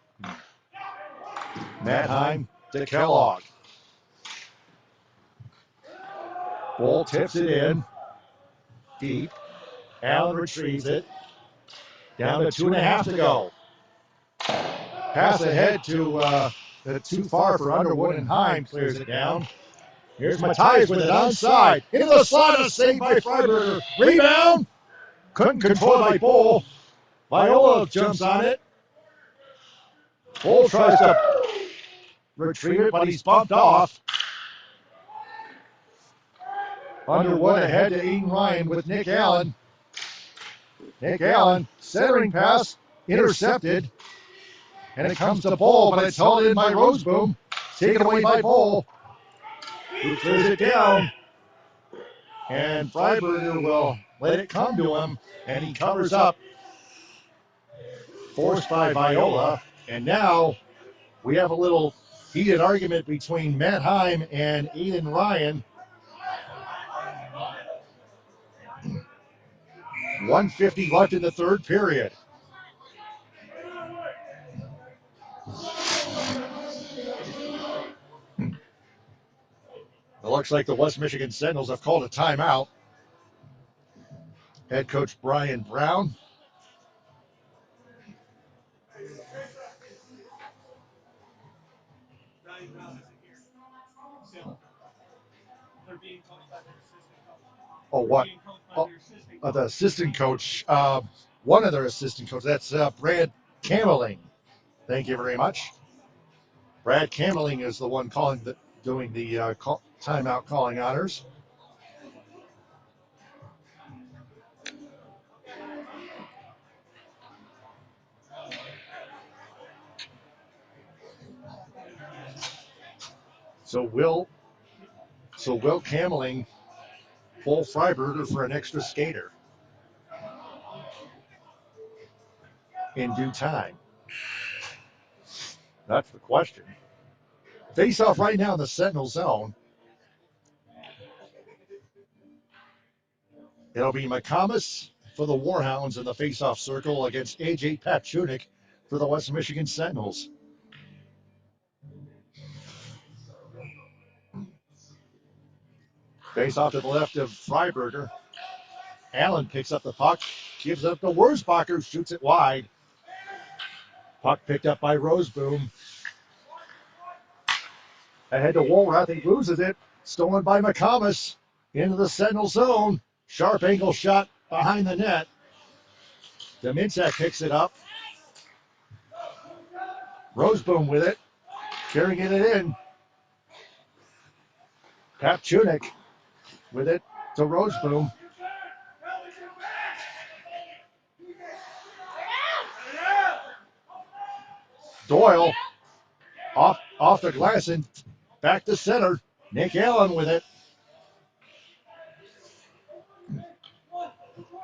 Matt Heim to Kellogg. Bull tips it in. Deep. Allen retrieves it. Down to 2.5 to go. Pass ahead to too far for Underwood, and Heim clears it down. Here's Matthias with it onside. Into the slot, a save by Freiberger. Rebound. Couldn't control it by Bull. Viola jumps on it. Bull tries to retrieve it, but he's bumped off. Underwood ahead to Aiden Ryan with Nick Allen. Nick Allen, centering pass, intercepted. And it comes to Bull, but it's held in by Roseboom. Taken away by Bull, who clears it down. And Freiberger will let it come to him, and he covers up. Forced by Viola. And now we have a little heated argument between Matt Heim and Aiden Ryan. 1:50 left in the third period. It looks like the West Michigan Sentinels have called a timeout. Head coach Brian Brown. Oh, what? Oh, the assistant coach. One of their assistant coaches. That's Brad Cameling. Thank you very much. Brad Cameling is the one doing the timeout calling honors. So Will Cameling pull Freiberger for an extra skater in due time? That's the question. Face off right now in the Sentinel zone. It'll be McComas for the Warhounds in the face-off circle against AJ Patchunik for the West Michigan Sentinels. Face off to the left of Freiberger. Allen picks up the puck, gives it up to Wurzbacher, shoots it wide. Puck picked up by Roseboom. Ahead to Woolrath. He loses it. Stolen by McComas. Into the Sentinel zone. Sharp angle shot behind the net. Dominczak picks it up. Roseboom with it. Carrying it in. Papchunik with it to Roseboom. Doyle off the glass and back to center. Nick Allen with it.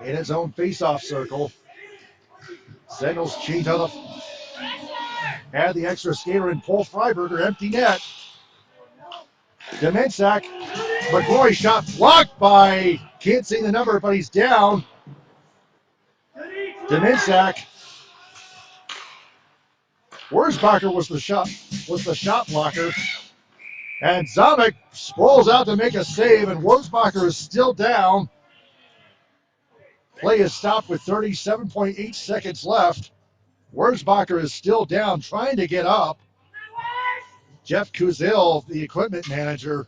In his own face-off circle. Sentinels cheat on the... Add the extra skater and Paul Freiberger. Empty net. Dominczak. McGrory shot blocked by... Can't see the number, but he's down. Dominczak. Wurzbacher was the shot blocker. And Zamek sprawls out to make a save, and Wurzbacher is still down. Play is stopped with 37.8 seconds left. Wurzbacher is still down, trying to get up. Jeff Kuzil, the equipment manager,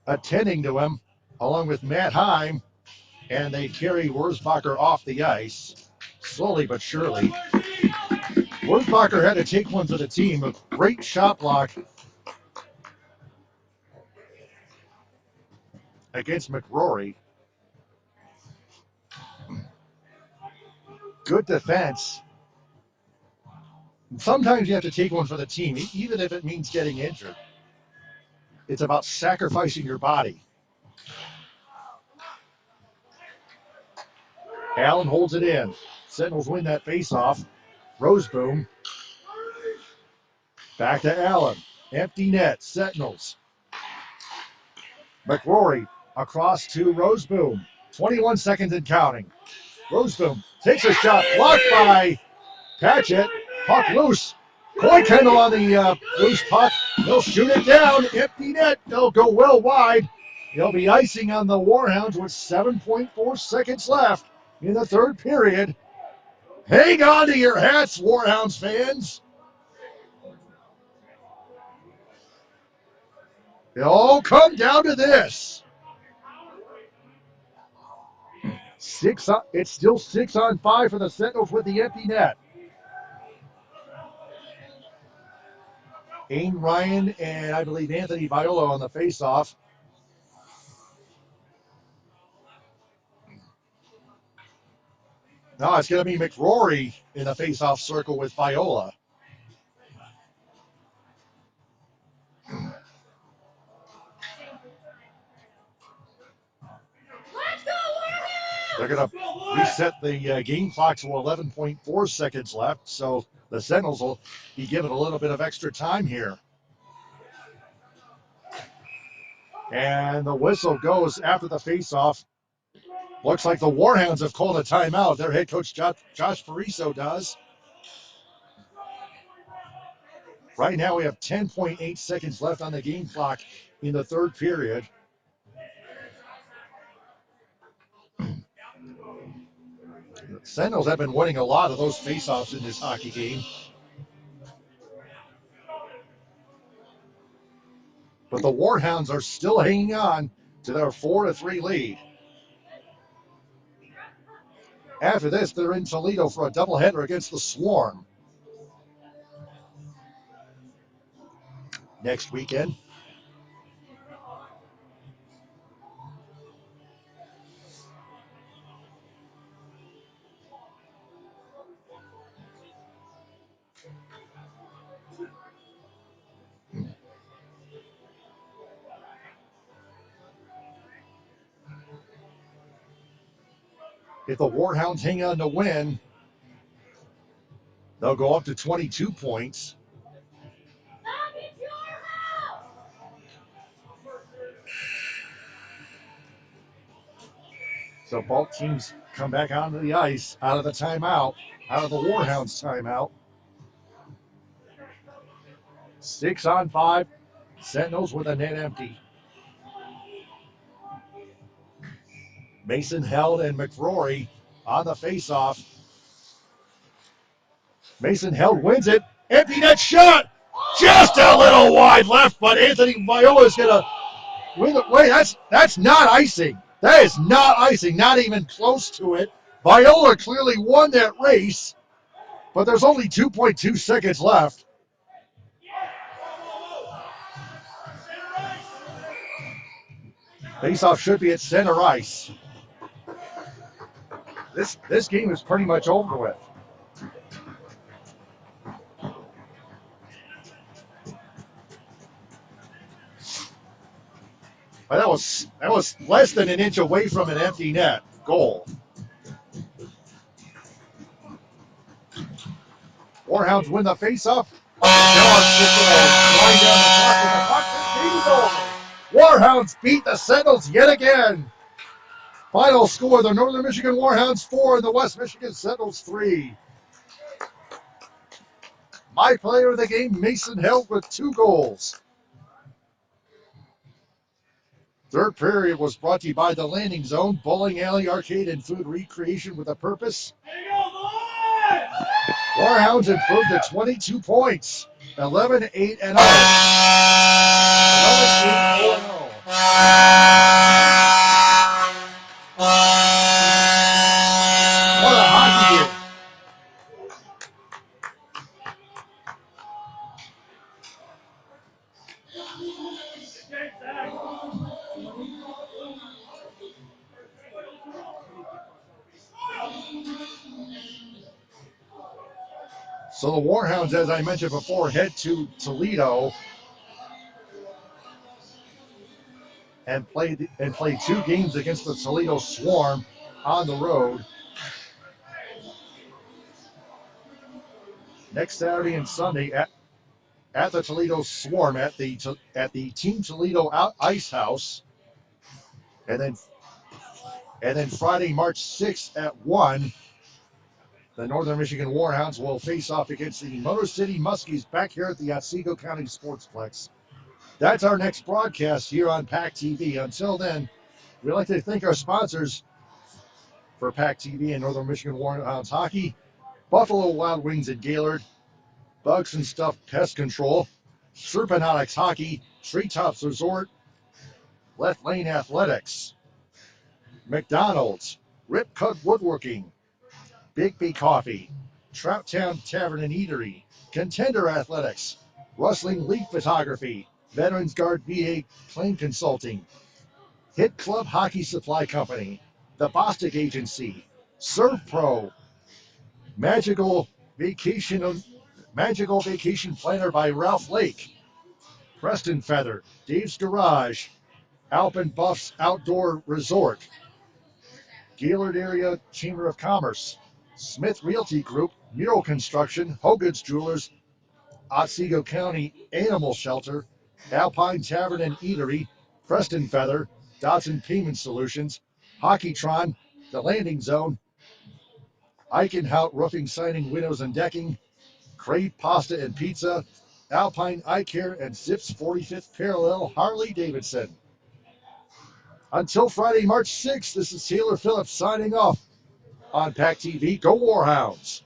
attending to him, along with Matt Heim, and they carry Wurzbacher off the ice, slowly but surely. Wurzbacher had to take one for the team. A great shot block against McRory. Good defense. Sometimes you have to take one for the team, even if it means getting injured. It's about sacrificing your body. Allen holds it in. Sentinels win that faceoff. Roseboom. Back to Allen. Empty net. Sentinels. McRory across to Roseboom. 21 seconds and counting. Roseboom takes a shot. Blocked by Patchett. Puck loose. Coy Kendall on the loose puck. They'll shoot it down. Empty net. They'll go well wide. They'll be icing on the Warhounds with 7.4 seconds left in the third period. Hang on to your hats, Warhounds fans. It all come down to this. It's still 6-on-5 for the Sentinels with the empty net. Ain Ryan and I believe Anthony Viola on the faceoff. No, it's going to be McRory in the faceoff circle with Viola. They're going to reset the game clock to 11.4 seconds left, so the Sentinels will be given a little bit of extra time here. And the whistle goes after the faceoff. Looks like the Warhounds have called a timeout. Their head coach, Josh Pariso, does. Right now, we have 10.8 seconds left on the game clock in the third period. The Sentinels have been winning a lot of those faceoffs in this hockey game. But the Warhounds are still hanging on to their 4-3 lead. After this, they're in Toledo for a doubleheader against the Swarm next weekend. If the Warhounds hang on to win, they'll go up to 22 points. So both teams come back onto the ice out of the timeout, out of the Warhounds timeout. 6-on-5. Sentinels with a net empty. Mason Held and McRory on the faceoff. Mason Held wins it. Empty net shot. Just a little wide left, but Anthony Viola's going to win the. Wait, that's not icing. That is not icing, not even close to it. Viola clearly won that race, but there's only 2.2 seconds left. Faceoff should be at center ice. This game is pretty much over with. But that was less than an inch away from an empty net goal. Warhounds win the faceoff. Line down the clock, and the clock is over. Warhounds beat the Sentinels yet again. Final score: the Northern Michigan Warhounds 4 and the West Michigan Sentinels 3. My player of the game, Mason Held, with 2 goals. Third period was brought to you by the Landing Zone, Bowling Alley, Arcade, and Food Recreation with a purpose. Warhounds improved to 22 points, 11-8-0. 11-8-0. What a hockey game. So the Warhounds, as I mentioned before, head to Toledo and play 2 games against the Toledo Swarm on the road. Next Saturday and Sunday at the Toledo Swarm at the Team Toledo Ice House, and then Friday, March 6th at 1, the Northern Michigan Warhounds will face off against the Motor City Muskies back here at the Otsego County Sportsplex. That's our next broadcast here on PAC TV. Until then, we'd like to thank our sponsors for PAC TV and Northern Michigan Warhounds Hockey: Buffalo Wild Wings at Gaylord, Bugs and Stuff Pest Control, Serpenotics Hockey, Treetops Resort, Left Lane Athletics, McDonald's, Rip Cut Woodworking, Big B Coffee, Trout Town Tavern and Eatery, Contender Athletics, Rustling Leaf Photography, Veterans Guard VA Claim Consulting, Hit Club Hockey Supply Company, The Bostic Agency, Serve Pro, Magical Vacation Planner by Ralph Lake, Preston Feather, Dave's Garage, Alpen Buffs Outdoor Resort, Gaylord Area Chamber of Commerce, Smith Realty Group, Mural Construction, Hogan's Jewelers, Otsego County Animal Shelter, Alpine Tavern and Eatery, Preston Feather, Dodson Payment Solutions, Hockeytron, The Landing Zone, Eichenhout Roofing, Siding, Windows and Decking, Crave Pasta and Pizza, Alpine Eye Care, and Zips 45th Parallel Harley Davidson. Until Friday, March 6th, this is Taylor Phillips signing off on PAC TV. Go Warhounds!